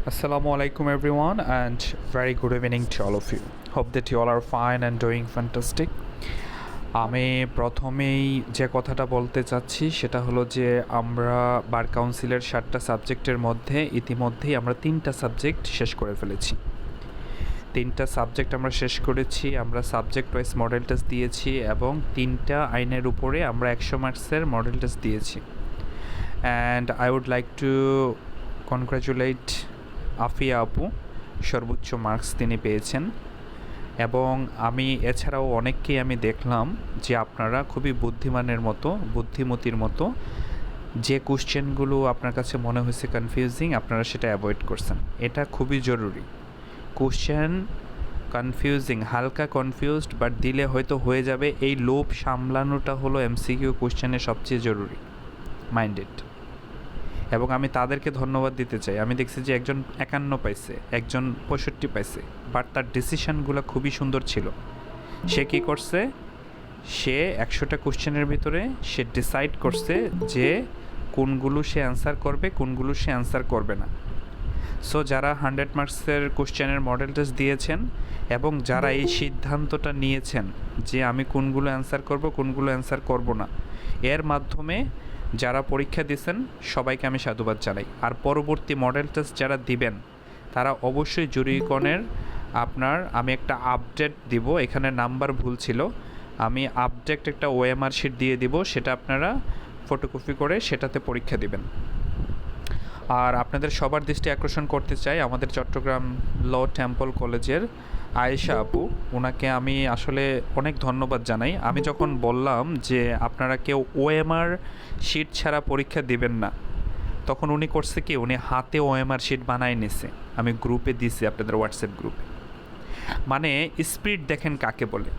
Assalamu alaikum everyone and very good evening to all of you. Hope that you all are fine and doing fantastic. আমি প্রথমেই যে কথাটা বলতে চাচ্ছি সেটা হলো যে আমরা বার কাউন্সিলের 7টা সাবজেক্টের মধ্যে ইতিমধ্যেই আমরা 3টা সাবজেক্ট শেষ করে ফেলেছি। 3টা সাবজেক্ট আমরা শেষ করেছি, আমরা সাবজেক্ট ওয়াইজ মডেল টেস্ট দিয়েছি এবং 3টা আইনের উপরে আমরা 100 মার্কসের মডেল টেস্ট দিয়েছি। And I would like to congratulate Afia আপু, সর্বোচ্চ মার্কস তিনি পেয়েছেন। এবং আমি এছাড়াও অনেককেই আমি দেখলাম যে আপনারা খুবই বুদ্ধিমানের মতো, বুদ্ধিমতির মতো যে কোশ্চেনগুলো আপনার কাছে মনে হয়েছে কনফিউজিং আপনারা সেটা অ্যাভয়েড করছেন। এটা খুবই জরুরি। কোশ্চেন কনফিউজিং, হালকা কনফিউজড বাট দিলে হয়তো হয়ে যাবে, এই লোভ সামলানোটা হলো এমসিকিউ কোশ্চেনের সবচেয়ে জরুরি। মাইন্ডেড। এবং আমি তাদেরকে ধন্যবাদ দিতে চাই। আমি দেখছি যে একজন 51 পাইছে, একজন 65 পাইছে, বাট তার ডিসিশানগুলো খুবই সুন্দর ছিল। সে কী করছে, সে 100টা কোশ্চেনের ভিতরে সে ডিসাইড করছে যে কোনগুলো সে অ্যান্সার করবে, কোনগুলো সে অ্যান্সার করবে না। সো যারা 100 মার্কসের কোশ্চেনের মডেল টেস্ট দিয়েছেন এবং যারা এই সিদ্ধান্তটা নিয়েছেন যে আমি কোনগুলো অ্যান্সার করব, কোনগুলো অ্যান্সার করব না, এর মাধ্যমে যারা পরীক্ষা দিয়েছেন সবাইকে আমি সাধুবাদ জানাই। আর পরবর্তী মডেল টেস্ট যারা দিবেন তারা অবশ্যই জুরিকনের আমি একটা আপডেট দিব, এখানে নাম্বার ভুল ছিল, আমি আপডেট একটা ওএমআর শিট দিয়ে দিব, সেটা আপনারা ফটোকপি করে সেটাতে পরীক্ষা দিবেন। আর আপনাদের সবার দৃষ্টি আকর্ষণ করতে চাই আমাদের চট্টগ্রাম ল টেম্পল কলেজের আয়েশা আপু, ওনাকে আমি আসলে অনেক ধন্যবাদ জানাই। আমি যখন বললাম যে আপনারা কেউ ওএমআর শিট ছাড়া পরীক্ষা দিবেন না, তখন উনি করছে কি, উনি হাতে ওএমআর শিট বানায় নিছে, আমি গ্রুপে দিছি আপনাদের হোয়াটসঅ্যাপ গ্রুপে। মানে স্পিড দেখেন কাকে বলে।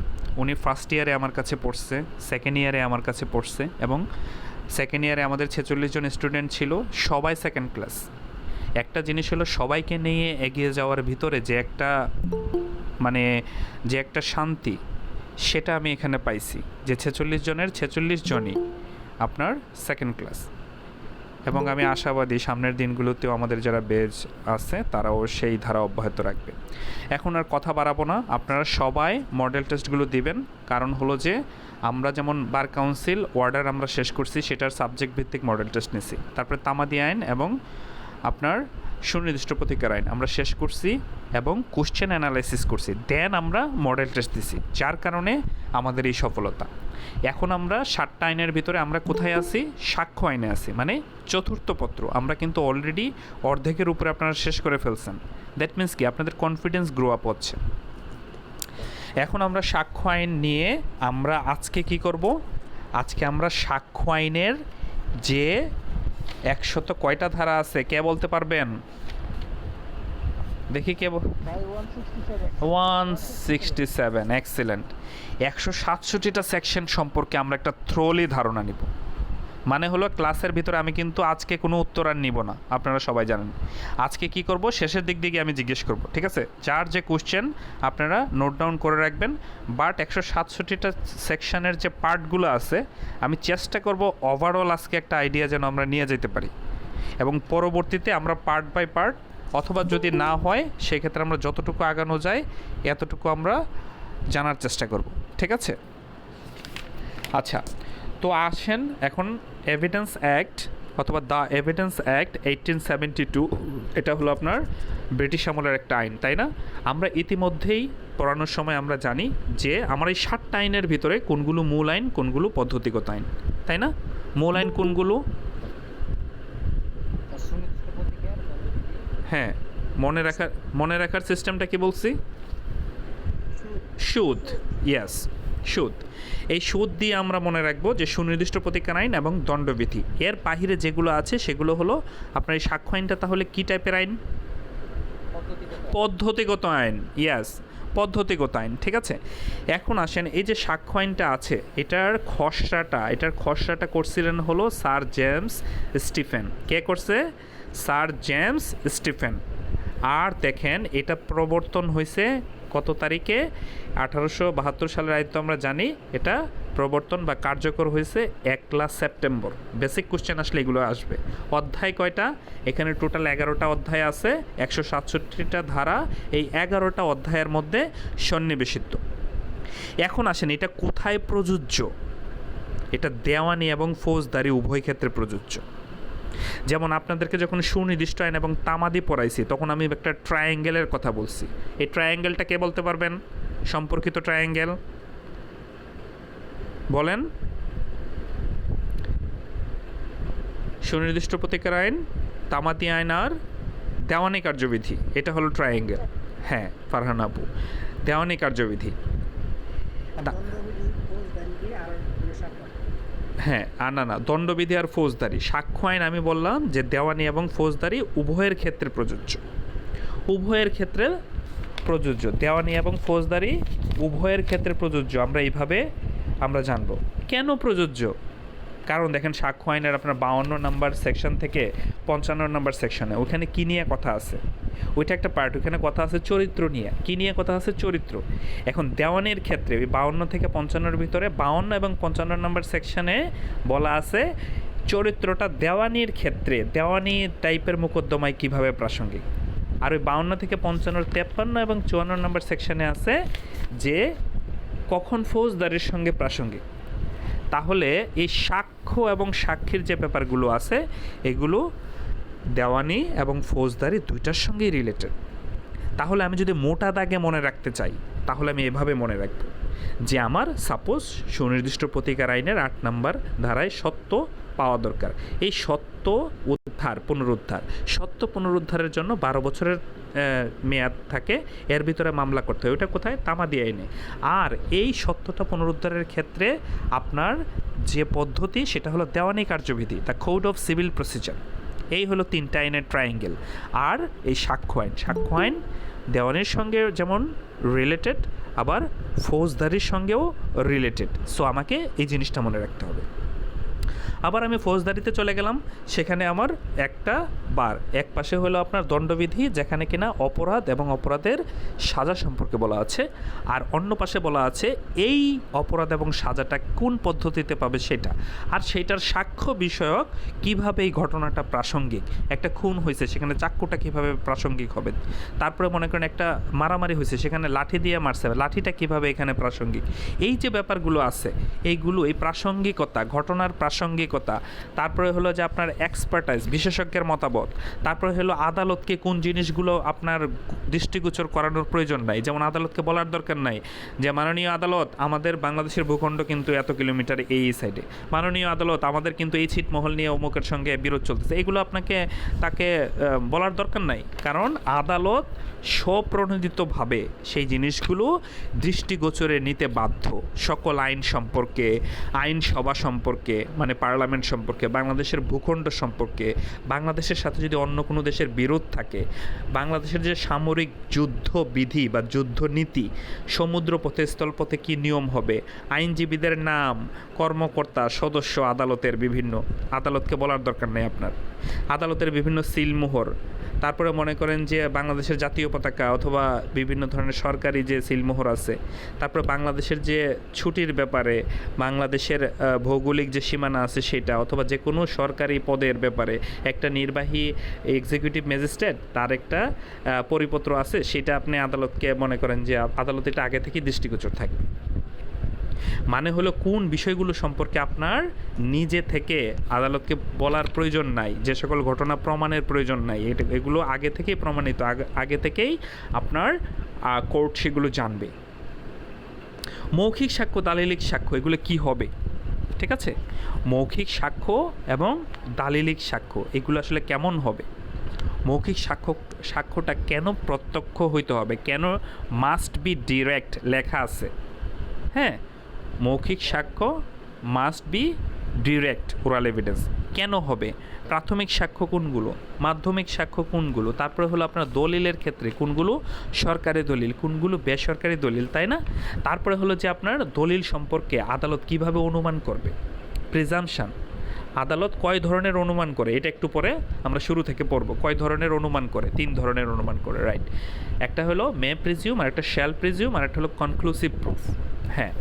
উনি ফার্স্ট ইয়ারে আমার কাছে পড়ছে, সেকেন্ড ইয়ারে আমার কাছে পড়ছে, এবং সেকেন্ড ইয়ারে আমাদের 46 জন স্টুডেন্ট ছিল, সবাই সেকেন্ড ক্লাস। একটা জিনিস হলো সবাইকে নিয়ে এগিয়ে যাওয়ার ভিতরে যে একটা শান্তি, সেটা আমি এখানে পাইছি যে 46 জনের 46 জনই আপনার সেকেন্ড ক্লাস। এবং আমি আশাবাদী সামনের দিনগুলোতেও আমাদের যারা বেজ আছে তারাও সেই ধারা অব্যাহত রাখবে। এখন আর কথা বাড়াবো না, আপনারা সবাই মডেল টেস্টগুলো দিবেন। কারণ হলো যে আমরা যেমন বার কাউন্সিল অর্ডার আমরা শেষ করছি, সেটার সাবজেক্ট ভিত্তিক মডেল টেস্ট নিছি, তারপরে তামাদি আইন এবং আপনার সুনির্দিষ্ট প্রতিকার আইন আমরা শেষ করছি এবং কোশ্চেন অ্যানালাইসিস করছি, দেন আমরা মডেল টেস্ট দিছি, যার কারণে আমাদের এই সফলতা। এখন আমরা 7টা আইনের ভিতরে আমরা কোথায় আছি, সাক্ষ্য আইনে আছি, মানে চতুর্থ পত্র। আমরা কিন্তু অলরেডি অর্ধেকের উপরে আপনারা শেষ করে ফেলছেন। দ্যাট মিন্স কি, আপনাদের কনফিডেন্স গ্রো আপ হচ্ছে। এখন আমরা সাক্ষ্য আইন নিয়ে আমরা আজকে কি করব, আজকে আমরা সাক্ষ্য আইনের যে 100 কয়টা ধারা আছে কে বলতে পারবেন, দেখি কে 167। এক্সিলেন্ট। 167টা সেকশন সম্পর্কে আমরা একটা থ্রোলি ধারণা নিব। মানে হলো ক্লাসের ভিতরে আমি কিন্তু আজকে কোনো উত্তর আর নিব না, আপনারা সবাই জানেন। আজকে কি করব, শেষের দিক দিয়ে আমি জিজ্ঞেস করব, ঠিক আছে? যার যে কোশ্চেন আপনারা নোট ডাউন করে রাখবেন। বাট 167টা সেকশনের যে পার্টগুলো আছে আমি চেষ্টা করব ওভারঅল আজকে একটা আইডিয়া যেন আমরা নিয়ে যেতে পারি, এবং পরবর্তীতে আমরা পার্ট বাই পার্ট, অথবা যদি না হয় সেক্ষেত্রে আমরা যতটুকু আগানো যায় এতটুকু আমরা জানার চেষ্টা করব, ঠিক আছে? আচ্ছা, তো আসেন এখন এভিডেন্স অ্যাক্ট অথবা দ্য এভিডেন্স অ্যাক্ট 1872, এটা হলো আপনার ব্রিটিশ আমলের একটা আইন, তাই না? আমরা ইতিমধ্যেই পড়ানোর সময় আমরা জানি যে আমার এই 7টা আইনের ভিতরে কোনগুলো মূল আইন, কোনগুলো পদ্ধতিগত আইন, তাই না? মূল আইন কোনগুলো? হ্যাঁ, মনে রাখার সিস্টেমটা কি বলছি? সুদ। ইয়েস, সুদ। এই সুদ দিয়ে আমরা মনে রাখবো যে সুনির্দিষ্ট প্রতিকার আইন এবং দণ্ডবিধি। এর বাহিরে যেগুলো আছে সেগুলো হলো আপনার এই সাক্ষ্য আইনটা তাহলে কী টাইপের আইন? পদ্ধতিগত আইন। ইয়েস, পদ্ধতিগত আইন, ঠিক আছে? এখন আসেন, এই যে সাক্ষ্য আইনটা আছে এটার খসড়াটা করছিলেন হলো স্যার জেমস স্টিফেন। কে করছে? Sir James Stephen. আর দেখেন এটা প্রবর্তন হয়েছে কত তারিখে? 1872 সালের আইন তো আমরা জানি, এটা প্রবর্তন বা কার্যকর হয়েছে 1 সেপ্টেম্বর। বেসিক কোশ্চেন আসলে এগুলো আসবে। অধ্যায় কয়টা? এখানে টোটাল 11টা অধ্যায় আছে, 167টা ধারা। এই 11টা অধ্যায়ের মধ্যে সন্নিবেশিত। এখন আসেন, এটা কোথায় প্রযোজ্য? এটা দেওয়ানি এবং ফৌজদারি উভয় ক্ষেত্রে প্রযোজ্য। যেমন আপনাদেরকে যখন সুনির্দিষ্ট আইন এবং তামাদি পড়াইছি, তখন আমি একটা ট্রায়াঙ্গেলের কথা বলছি। এই ট্রায়াঙ্গেলটা কে বলতে পারবেন? সম্পর্কিত ট্রায়াঙ্গেল বলেন। সুনির্দিষ্ট প্রতিকার আইন, তামাদি আইন আর দেওয়ানি কার্যবিধি, এটা হলো ট্রায়াঙ্গেল। হ্যাঁ ফারহান আপু, দেওয়ানি কার্যবিধি। হ্যাঁ না, দণ্ডবিধি আর ফৌজদারি। সাক্ষ্য আইন আমি বললাম যে দেওয়ানি এবং ফৌজদারি উভয়ের ক্ষেত্রে প্রযোজ্য। উভয়ের ক্ষেত্রে প্রযোজ্য, দেওয়ানি এবং ফৌজদারি উভয়ের ক্ষেত্রে প্রযোজ্য। আমরা এইভাবে আমরা জানব কেন প্রযোজ্য। কারণ দেখেন, সাক্ষ্য আইনের আপনার 52 নম্বর সেকশন থেকে 55 নম্বর সেকশনে ওইখানে কী নিয়ে কথা আছে, ওইটা একটা পার্ট। ওইখানে কথা আছে চরিত্র নিয়ে। কী নিয়ে কথা আছে? চরিত্র। এখন দেওয়ানির ক্ষেত্রে ওই 52 থেকে 55-এর ভিতরে 52 এবং 55 নম্বর সেকশনে বলা আছে চরিত্রটা দেওয়ানির ক্ষেত্রে, দেওয়ানি টাইপের মোকদ্দমায় কীভাবে প্রাসঙ্গিক। আর ওই 52 থেকে 55, 53 এবং 54 নম্বর সেকশনে আছে যে কখন ফৌজদারির সঙ্গে প্রাসঙ্গিক। তাহলে এই সাক্ষ্য এবং সাক্ষীর যে ব্যাপারগুলো আছে এগুলো দেওয়ানি এবং ফৌজদারি দুইটার সঙ্গেই রিলেটেড। তাহলে আমি যদি মোটা দাগে মনে রাখতে চাই, তাহলে আমি এভাবে মনে রাখব যে আমার সাপোজ সুনির্দিষ্ট প্রতিকার আইনের 8 নম্বর ধারায় সত্য পাওয়া দরকার। এই সত্য পুনরুদ্ধার, সত্য পুনরুদ্ধারের জন্য 12 বছরের মেয়াদ থাকে, এর ভিতরে মামলা করতে হয়। ওটা কোথায়? তামাদি আইনে। আর এই সত্যটা পুনরুদ্ধারের ক্ষেত্রে আপনার যে পদ্ধতি সেটা হলো দেওয়ানি কার্যবিধি, the code of civil procedure. এই হলো 3টা আইনের ট্রায়াঙ্গেল। আর এই সাক্ষ্য আইন, সাক্ষ্য আইন দেওয়ানির সঙ্গে যেমন রিলেটেড, আবার ফৌজদারির সঙ্গেও রিলেটেড। সো আমাকে এই জিনিসটা মনে রাখতে হবে। আবার আমি ফৌজদারিতে চলে গেলাম, সেখানে আমার একটা বার এক পাশে হলো আপনার দণ্ডবিধি, যেখানে কিনা অপরাধ এবং অপরাধের সাজা সম্পর্কে বলা আছে, আর অন্য পাশে বলা আছে এই অপরাধ এবং সাজাটা কোন পদ্ধতিতে পাবে সেটা, আর সেইটার সাক্ষ্য বিষয়ক কিভাবে এই ঘটনাটা প্রাসঙ্গিক। একটা খুন হয়েছে, সেখানে চাক্কুটা কিভাবে প্রাসঙ্গিক হবে। তারপরে মনে করেন একটা মারামারি হয়েছে, সেখানে লাঠি দিয়ে মারছে, লাঠিটা কিভাবে এখানে প্রাসঙ্গিক। এই যে ব্যাপারগুলো আছে এইগুলো, এই প্রাসঙ্গিকতা, ঘটনার প্রাসঙ্গিকতা, তারপরে হলো যে আপনার এক্সপার্টাইজ, বিশেষজ্ঞের মতামত, তারপরে হলো আদালতকে কোন জিনিসগুলো আপনার দৃষ্টিগোচর করানোর প্রয়োজন নাই। যেমন আদালতকে বলার দরকার নাই যে মাননীয় আদালত, আমাদের বাংলাদেশের ভূখণ্ড কিন্তু এত কিলোমিটার এই সাইডে, মাননীয় আদালত আমাদের কিন্তু এই ছিটমহল নিয়ে অমুকের সঙ্গে বিরোধ চলতেছে। এগুলো তাকে বলার দরকার নাই, কারণ আদালত স্বপ্রণোদিতভাবে সেই জিনিসগুলো দৃষ্টিগোচরে নিতে বাধ্য। সকল আইন সম্পর্কে, আইনসভা সম্পর্কে, মানে পার্লামেন্ট সম্পর্কে, বাংলাদেশের ভূখণ্ড সম্পর্কে, বাংলাদেশের সাথে যদি অন্য কোনো দেশের বিরোধ থাকে, বাংলাদেশের যে সামরিক যুদ্ধবিধি বা যুদ্ধনীতি, সমুদ্রপথে স্থলপথে কী নিয়ম হবে, আইনজীবীদের নাম, কর্মকর্তা, সদস্য, আদালতের বিভিন্ন, আদালতকে বলার দরকার নেই আপনার, আদালতের বিভিন্ন সিলমোহর, তারপরে মনে করেন যে বাংলাদেশের জাতীয় পতাকা অথবা বিভিন্ন ধরনের সরকারি যে সিলমোহর আছে, তারপরে বাংলাদেশের যে ছুটির ব্যাপারে, বাংলাদেশের ভৌগোলিক যে সীমানা আছে সেটা, অথবা যে কোনো সরকারি পদের ব্যাপারে একটা নির্বাহী এক্সিকিউটিভ ম্যাজিস্ট্রেট তার একটা পরিপত্র আছে, সেটা আপনি আদালতকে মনে করেন যে আদালত এটা আগে থেকেই দৃষ্টিগোচর থাকবে। মানে হলো কোন বিষয়গুলো সম্পর্কে আপনার নিজে থেকে আদালতকে বলার প্রয়োজন নাই, যে সকল ঘটনা প্রমাণের প্রয়োজন নাই, এগুলো আগে থেকেই প্রমাণিত, আগে থেকেই আপনার কোর্ট সেগুলো জানবে। মৌখিক সাক্ষ্য, দালিলিক সাক্ষ্য, এগুলো কি হবে? ঠিক আছে, মৌখিক সাক্ষ্য এবং দালিলিক সাক্ষ্য এগুলো আসলে কেমন হবে? মৌখিক সাক্ষ্যটা কেন প্রত্যক্ষ হইতে হবে, কেন মাস্ট বি ডিরেক্ট লেখা আছে? হ্যাঁ, মৌখিক সাক্ষ্য must be direct oral evidence কেন হবে? প্রাথমিক সাক্ষ্য কোনগুলো, মাধ্যমিক সাক্ষ্য কোনগুলো, তারপরে হলো আপনার দলিলের ক্ষেত্রে কোনগুলো সরকারি দলিল, কোনগুলো বেসরকারি দলিল, তাই না? তারপরে হলো যে আপনার দলিল সম্পর্কে আদালত কিভাবে অনুমান করবে, প্রিজাম্পশন, আদালত কয় ধরনের অনুমান করে, এটা একটু পরে আমরা শুরু থেকে পড়ব। কয় ধরনের অনুমান করে? 3 ধরনের অনুমান করে, রাইট। একটা হলো মে প্রিজিউম, আর একটা শ্যাল প্রিজিউম, আর একটা হলো কনক্লুসিভ প্রুফ। হ্যাঁ,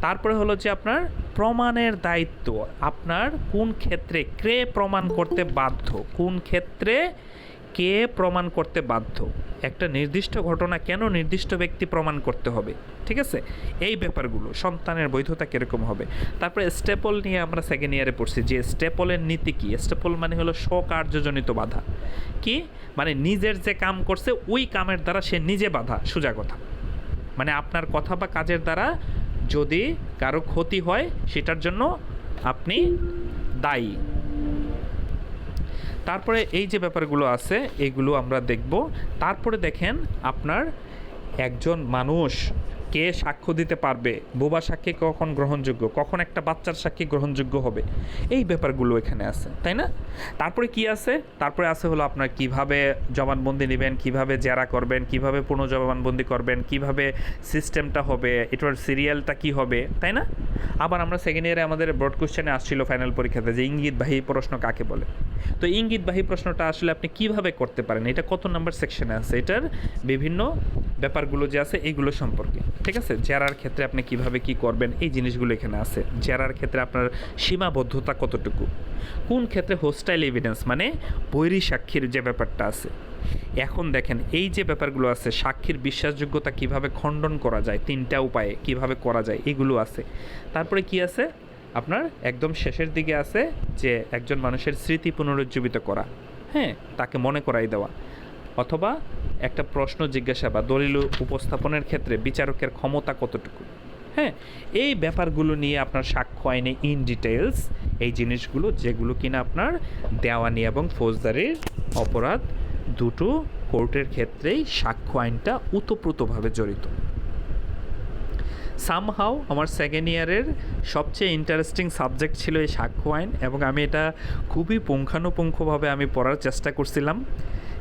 তারপরে হলো যে আপনার প্রমাণের দায়িত্ব, আপনার কোন ক্ষেত্রে কে প্রমাণ করতে বাধ্য, কোন ক্ষেত্রে কে প্রমাণ করতে বাধ্য, একটা নির্দিষ্ট ঘটনা কেন নির্দিষ্ট ব্যক্তি প্রমাণ করতে হবে, ঠিক আছে, এই ব্যাপারগুলো, সন্তানের বৈধতা কীরকম হবে। তারপরে স্টেপল নিয়ে আমরা সেকেন্ড ইয়ারে পড়ছি যে স্টেপলের নীতি কী। স্টেপল মানে হলো স্বকার্যজনিত বাধা, কি মানে নিজের যে কাম করছে ওই কামের দ্বারা সে নিজে বাধা, সোজা কথা, মানে আপনার কথা বা কাজের দ্বারা যদি কারো ক্ষতি হয় সেটার জন্য আপনি দায়ী। তারপরে এই যে ব্যাপারগুলো আছে এগুলো আমরা দেখব। তারপরে দেখেন আপনার একজন মানুষ কে সাক্ষ্য দিতে পারবে, বোবা সাক্ষী কখন গ্রহণযোগ্য, কখন একটা বাচ্চার সাক্ষী গ্রহণযোগ্য হবে, এই ব্যাপারগুলো এখানে আছে, তাই না। তারপরে কি আছে, তারপরে আছে হলো আপনার কিভাবে জবানবন্দি নেবেন, কিভাবে জেরা করবেন, কিভাবে পুনঃজবানবন্দি করবেন, কিভাবে সিস্টেমটা হবে, এটার সিরিয়ালটা কি হবে, তাই না। আবার আমরা সেকেন্ড ইয়ারে আমাদের ব্রড কোশ্চেনে আসছিল ফাইনাল পরীক্ষাতে যে ইঙ্গিতবাহী প্রশ্ন কাকে বলে। তো ইঙ্গিতবাহী প্রশ্নটা আসলে আপনি কিভাবে করতে পারেন, এটা কত নাম্বার সেকশনে আছে, এটার বিভিন্ন ব্যাপারগুলো যে আছে এইগুলো সম্পর্কে, ঠিক আছে। জেরার ক্ষেত্রে আপনি কিভাবে কি করবেন এই জিনিসগুলো এখানে আছে। জেরার ক্ষেত্রে আপনার সীমাবদ্ধতা কতটুকু, কোন ক্ষেত্রে হোস্টাইল এভিডেন্স মানে বৈরী সাক্ষীর যে ব্যাপারটা আছে। এখন দেখেন এই যে ব্যাপারগুলো আছে, সাক্ষীর বিশ্বাসযোগ্যতা কিভাবে খণ্ডন করা যায়, তিনটা উপায়ে কিভাবে করা যায় এগুলো আছে। তারপরে কি আছে আপনার একদম শেষের দিকে আছে যে একজন মানুষের স্মৃতি পুনরুজ্জীবিত করা, হ্যাঁ, তাকে মনে করাই দেওয়া, অথবা একটা প্রশ্ন জিজ্ঞাসা বা দলিল উপস্থাপনের ক্ষেত্রে বিচারকের ক্ষমতা কতটুকু, হ্যাঁ, এই ব্যাপারগুলো নিয়ে আপনার সাক্ষ্য আইনে ইন ডিটেলস এই জিনিসগুলো যেগুলো কিনা আপনার দেওয়ানি এবং ফৌজদারির অপরাধ দুটো কোর্টের ক্ষেত্রেই সাক্ষ্য আইনটা ওতপ্রোতভাবে জড়িত। সামহাও আমার সেকেন্ড ইয়ারের সবচেয়ে ইন্টারেস্টিং সাবজেক্ট ছিল এই সাক্ষ্য আইন, এবং আমি এটা খুবই পুঙ্খানুপুঙ্খভাবে আমি পড়ার চেষ্টা করছিলাম,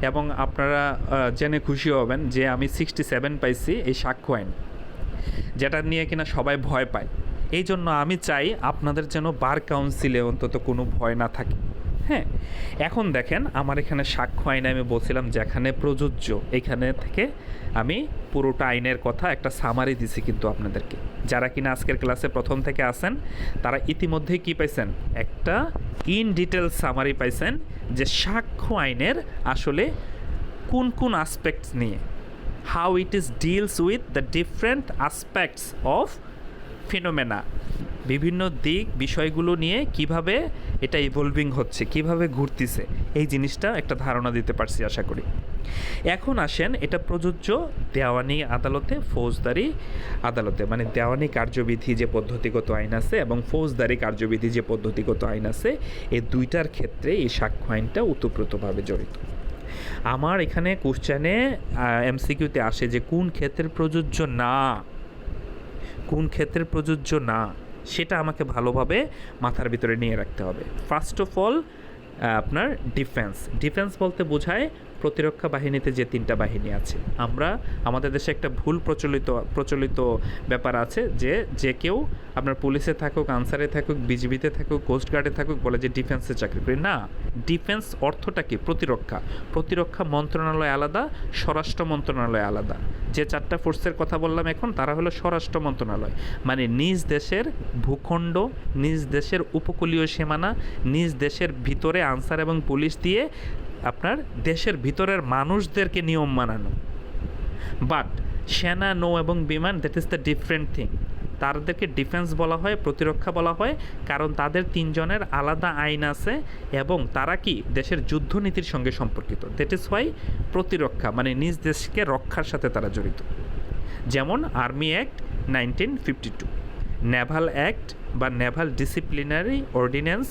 এবং আপনারা জেনে খুশি হবেন যে আমি 67 পাইছি এই সাক্ষ্য আইন, যেটা নিয়ে কিনা সবাই ভয় পায়। এই জন্য আমি চাই আপনাদের যেন বার কাউন্সিলে অন্তত কোনো ভয় না থাকে। হ্যাঁ, এখন দেখেন আমার এখানে সাক্ষ্য আইনে আমি বলছিলাম যেখানে প্রযোজ্য, এখানে থেকে আমি পুরোটা আইনের কথা একটা সামারি দিছি কিন্তু আপনাদেরকে। যারা কিনা আজকের ক্লাসে প্রথম থেকে আসেন তারা ইতিমধ্যেই কি পাইছেন, একটা ইন ডিটেল সামারি পাইছেন যে সাক্ষ্য আইনের আসলে কোন কোন আসপেক্টস নিয়ে, how it is deals with the different aspects of ফিনোমেনা, বিভিন্ন দিক বিষয়গুলো নিয়ে কিভাবে এটা ইভলভিং হচ্ছে, কিভাবে ঘুরতেছে, এই জিনিসটা একটা ধারণা দিতে পারছি আশা করি। এখন আসেন এটা প্রযোজ্য দেওয়ানি আদালতে, ফৌজদারি আদালতে, মানে দেওয়ানি কার্যবিধি যে পদ্ধতিগত আইন আছে এবং ফৌজদারি কার্যবিধি যে পদ্ধতিগত আইন আছে, এই দুইটার ক্ষেত্রে এই সাক্ষ্য আইনটা ওতপ্রোতভাবে জড়িত। আমার এখানে কোশ্চেনে এমসিকিউতে আসে যে কোন ক্ষেত্রে প্রযোজ্য না, কোন ক্ষেত্রে প্রযোজ্য না, সেটা আমাকে ভালোভাবে মাথার ভিতরে নিয়ে রাখতে হবে। ফার্স্ট অফ অল আপনার ডিফেন্স বলতে বোঝায় প্রতিরক্ষা বাহিনীতে যে তিনটা বাহিনী আছে। আমরা আমাদের দেশে একটা ভুল প্রচলিত ব্যাপার আছে যে কেউ আপনার পুলিশে থাকুক, আনসারে থাকুক, বিজিবিতে থাকুক, কোস্টগার্ডে থাকুক, বলে যে ডিফেন্সে চাকরি করি। না, ডিফেন্স অর্থটা কি? প্রতিরক্ষা মন্ত্রণালয় আলাদা, স্বরাষ্ট্র মন্ত্রণালয় আলাদা। যে চারটা ফোর্সের কথা বললাম এখন তারা হলো স্বরাষ্ট্র মন্ত্রণালয়, মানে নিজ দেশের ভূখণ্ড, নিজ দেশের উপকূলীয় সীমানা, নিজ দেশের ভিতরে আনসার এবং পুলিশ দিয়ে আপনার দেশের ভিতরের মানুষদেরকে নিয়ম মানানো। বাট সেনা, নৌ এবং বিমান, that is the different thing. তাদেরকে ডিফেন্স বলা হয়, প্রতিরক্ষা বলা হয়, কারণ তাদের তিনজনের আলাদা আইন আছে এবং তারা কি দেশের যুদ্ধনীতির সঙ্গে সম্পর্কিত। দ্যাট ইজ ওয়াই প্রতিরক্ষা মানে নিজ দেশকে রক্ষার সাথে তারা জড়িত। যেমন আর্মি অ্যাক্ট 1952, নেভাল অ্যাক্ট বা নেভাল ডিসিপ্লিনারি অর্ডিন্যান্স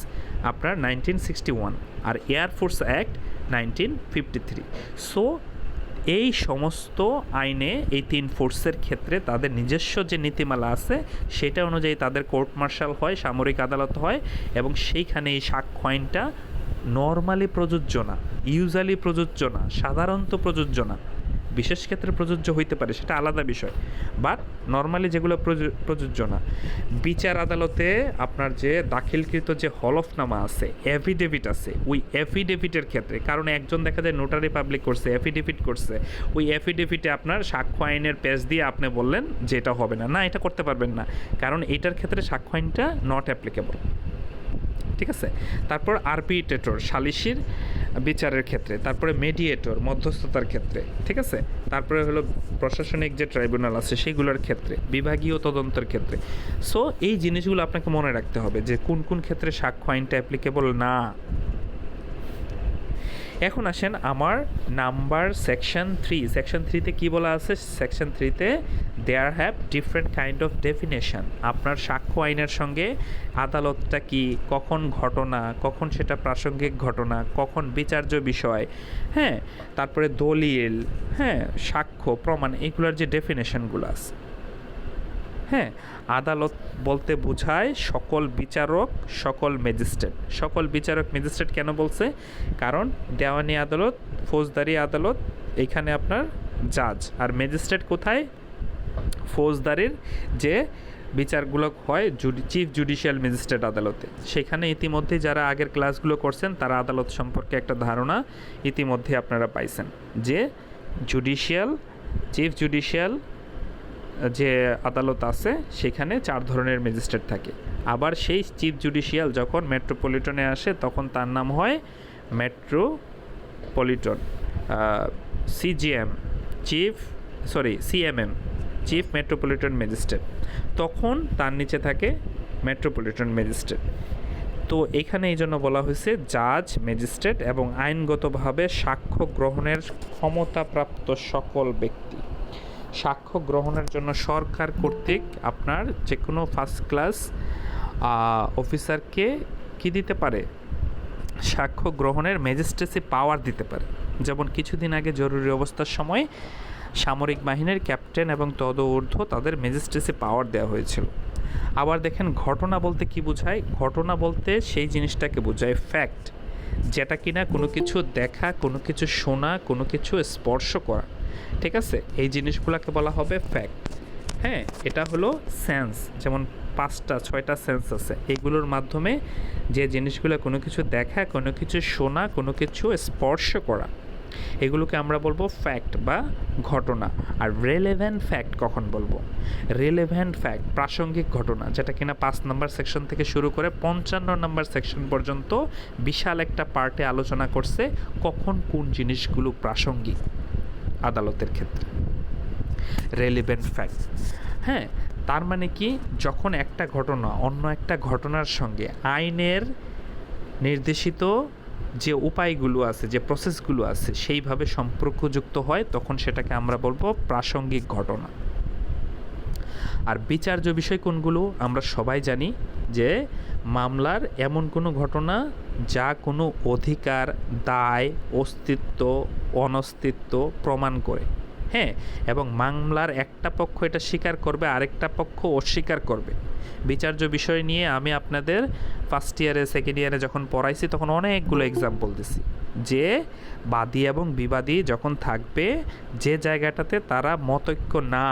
আপনার 1961, আর এয়ারফোর্স অ্যাক্ট 1953। সো এই সমস্ত আইনে এই তিন ফোর্সের ক্ষেত্রে তাদের নিজস্ব যে নীতিমালা আছে সেটা অনুযায়ী তাদের কোর্ট মার্শাল হয়, সামরিক আদালত হয়, এবং সেইখানে এই সাক্ষ্য আইনটা নর্মালি প্রযোজ্য না, ইউজুয়ালি প্রযোজ্য না, সাধারণত প্রযোজ্য না। বিশেষ ক্ষেত্রে প্রযোজ্য হইতে পারে, সেটা আলাদা বিষয়, বাট নর্মালি যেগুলো প্রযোজ্য না। বিচার আদালতে আপনার যে দাখিলকৃত যে হলফনামা আছে, অ্যাফিডেভিট আছে, ওই অ্যাফিডেভিটের ক্ষেত্রে, কারণ একজন দেখা যায় নোটারি পাবলিক করছে, অ্যাফিডেভিট করছে, ওই অ্যাফিডেভিটে আপনার সাক্ষ্য আইনের পেজ দিয়ে আপনি বললেন যে এটা হবে না, এটা করতে পারবেন না, কারণ এটার ক্ষেত্রে সাক্ষ্য আইনটা নট অ্যাপ্লিকেবল। ঠিক আছে। তারপর আরবিট্রেটর সালিসির বিচারের ক্ষেত্রে, তারপরে মেডিয়েটর মধ্যস্থতার ক্ষেত্রে, ঠিক আছে। তারপরে হলো প্রশাসনিক যে ট্রাইব্যুনাল আছে সেগুলোর ক্ষেত্রে, বিভাগীয় তদন্তের ক্ষেত্রে। সো এই জিনিসগুলো আপনাকে মনে রাখতে হবে যে কোন কোন ক্ষেত্রে সাক্ষ্য আইনটা অ্যাপ্লিকেবল না। এখন আসেন আমার নাম্বার সেকশন 3। সেকশন 3-তে কী বলা আছে? সেকশন 3-তে there have different kind of definition. আপনার সাক্ষ্য আইনের সঙ্গে আদালতটা কি, কখন ঘটনা, কখন সেটা প্রাসঙ্গিক ঘটনা, কখন বিচার্য বিষয়, হ্যাঁ, তারপরে দলিল, হ্যাঁ, সাক্ষ্য প্রমাণ, এগুলোর যে ডেফিনেশনগুলো আছে। হ্যাঁ, আদালত বলতে বোঝায় সকল বিচারক, সকল ম্যাজিস্ট্রেট। সকল বিচারক ম্যাজিস্ট্রেট কেন বলছে? কারণ দেওয়ানি আদালত, ফৌজদারি আদালত, এখানে আপনার জাজ, আর ম্যাজিস্ট্রেট কোথায়? ফৌজদারির যে বিচারগুলো হয় চিফ জুডিশিয়াল ম্যাজিস্ট্রেট আদালতে। সেখানে ইতিমধ্যে যারা আগের ক্লাসগুলো করছেন তারা আদালত সম্পর্কে একটা ধারণা ইতিমধ্যে আপনারা পাইছেন যে জুডিশিয়াল, চিফ জুডিশিয়াল যে আদালত আছে সেখানে 4 ধরনের ম্যাজিস্ট্রেট থাকে। আবার সেই চিফ জুডিশিয়াল যখন মেট্রোপলিটনে আসে তখন তার নাম হয় metropolitan, CGM, CMM, chief metropolitan magistrate. তখন তার নিচে থাকে মেট্রোপলিটন ম্যাজিস্ট্রেট। তো এখানে এই জন্য বলা হয়েছে জাজ, ম্যাজিস্ট্রেট এবং আইনগতভাবে সাক্ষ্য গ্রহণের ক্ষমতাপ্রাপ্ত সকল ব্যক্তি। সাক্ষ্য গ্রহণের জন্য সরকার কর্তৃক আপনার যে কোনো ফার্স্ট ক্লাস অফিসারকে কি দিতে পারে? সাক্ষ্য গ্রহণের ম্যাজিস্ট্রেসি পাওয়ার দিতে পারে। যেমন কিছুদিন আগে জরুরি অবস্থার সময় সামরিক বাহিনীর ক্যাপ্টেন এবং তদঊর্ধ্ব তাদের ম্যাজিস্ট্রেসি পাওয়ার দেওয়া হয়েছিল। আবার দেখেন ঘটনা বলতে কি বোঝায়? ঘটনা বলতে সেই জিনিসটাকে বোঝায় ফ্যাক্ট, যেটা কিনা কোনো কিছু দেখা, কোনো কিছু শোনা, কোনো কিছু স্পর্শ করা। ঠিক আছে, এই জিনিসগুলোকে বলা হবে ফ্যাক্ট। হ্যাঁ, এটা হলো সেন্স, যেমন 5টা 6টা সেন্স আছে, এইগুলোর মাধ্যমে যে জিনিসগুলো কোনো কিছু দেখা, কোনো কিছু শোনা, কোনো কিছু স্পর্শ করা, এগুলোকে আমরা বলবো ফ্যাক্ট বা ঘটনা। আর রেলেভেন্ট ফ্যাক্ট কখন বলবো? রেলেভেন্ট ফ্যাক্ট প্রাসঙ্গিক ঘটনা, যেটা কিনা 5 নম্বর সেকশন থেকে শুরু করে 55 নম্বর সেকশন পর্যন্ত বিশাল একটা পার্টে আলোচনা করছে কখন কোন জিনিসগুলো প্রাসঙ্গিক আদালতের ক্ষেত্রে। রেলেভেন্ট ফ্যাক্ট, হ্যাঁ, তার মানে কি, যখন একটা ঘটনা অন্য একটা ঘটনার সঙ্গে আইনের নির্দেশিত যে উপায়গুলো আছে, যে প্রসেসগুলো আছে, সেইভাবে সম্পর্কযুক্ত হয়, তখন সেটাকে আমরা বলবো প্রাসঙ্গিক ঘটনা। আর বিচার্য বিষয় কোনগুলো? আমরা সবাই জানি যে মামলার এমন কোনো ঘটনা যা কোনো অধিকার, দায়, অস্তিত্ব, অনস্তিত্ব প্রমাণ করে, হ্যাঁ, এবং মামলার একটা পক্ষ এটা স্বীকার করবে, আরেকটা পক্ষ অস্বীকার করবে। বিচার্য বিষয় নিয়ে আমি আপনাদের ফার্স্ট ইয়ারে, সেকেন্ড ইয়ারে যখন পড়াইছি তখন অনেকগুলো এক্সাম্পল দিছি যে বাদী এবং বিবাদী যখন থাকবে, যে জায়গাটাতে তারা মতৈক্য না,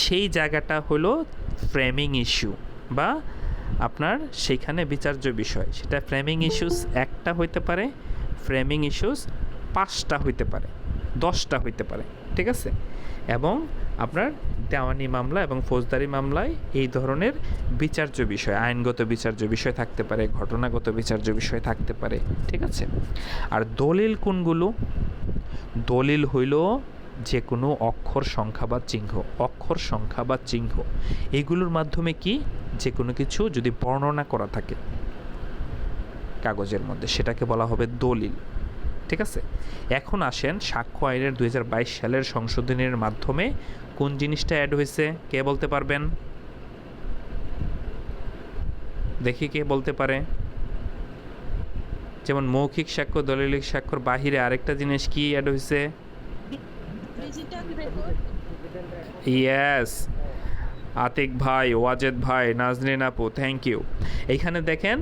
সেই জায়গাটা হলো ফ্রেমিং ইস্যু, বা আপনার সেইখানে বিচার্য বিষয়। সেটা ফ্রেমিং ইস্যুস একটা হইতে পারে, ফ্রেমিং ইস্যুস 5টা হইতে পারে, 10টা হইতে পারে, ঠিক আছে। এবং আপনার দেওয়ানি মামলা এবং ফৌজদারি মামলায় এই ধরনের বিচার্য বিষয়, আইনগত বিচার্য বিষয় থাকতে পারে, ঘটনাগত বিচার্য বিষয় থাকতে পারে, ঠিক আছে। আর দলিল কোনগুলো? দলিল হইল যে কোনো অক্ষর, সংখ্যা বা চিহ্ন, অক্ষর, সংখ্যা বা চিহ্ন, এগুলোর মাধ্যমে কি, যে কোনো কিছু যদি বর্ণনা করা থাকে কাগজের মধ্যে, সেটাকে বলা হবে দলিল, ঠিক আছে। এখন আসেন সাক্ষ্য আইনের 2022 সালের সংশোধনের মাধ্যমে কোন জিনিসটা অ্যাড হয়েছে, কে বলতে পারবেন? দেখি কে বলতে পারে। যেমন মৌখিক সাক্ষ্য, দলিলিক সাক্ষ্যর বাহিরে আরেকটা জিনিস কি অ্যাড হয়েছে? ইয়েস, আতিক ভাই, ওয়াজেদ ভাই, নাজনীন আপু, থ্যাংক ইউ। এইখানে দেখেন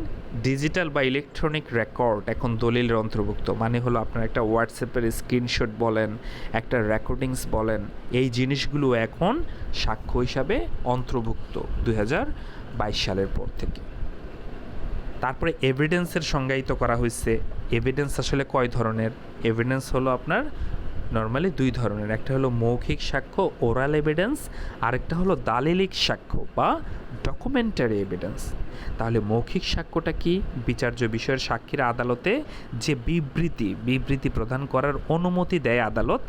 ডিজিটাল বা ইলেকট্রনিক রেকর্ড এখন দলিলের অন্তর্ভুক্ত, মানে হলো আপনার একটা হোয়াটসঅ্যাপের স্ক্রিনশট বলেন, একটা রেকর্ডিংস বলেন, এই জিনিসগুলো এখন সাক্ষ্য হিসাবে অন্তর্ভুক্ত 2022 সালের পর থেকে। তারপরে এভিডেন্সের সংজ্ঞায়িত করা হয়েছে। এভিডেন্স আসলে কয় ধরনের? এভিডেন্স হলো আপনার নর্মালি দুই ধরনের, একটা হলো মৌখিক সাক্ষ্য ওরাল এভিডেন্স, আরেকটা হলো দালিলিক সাক্ষ্য বা ডকুমেন্টারি এভিডেন্স। তাহলে মৌখিক সাক্ষ্যটা কি? বিচার্য বিষয়ের সাক্ষীরা আদালতে যে বিবৃতি প্রদান করার অনুমতি দেয় আদালত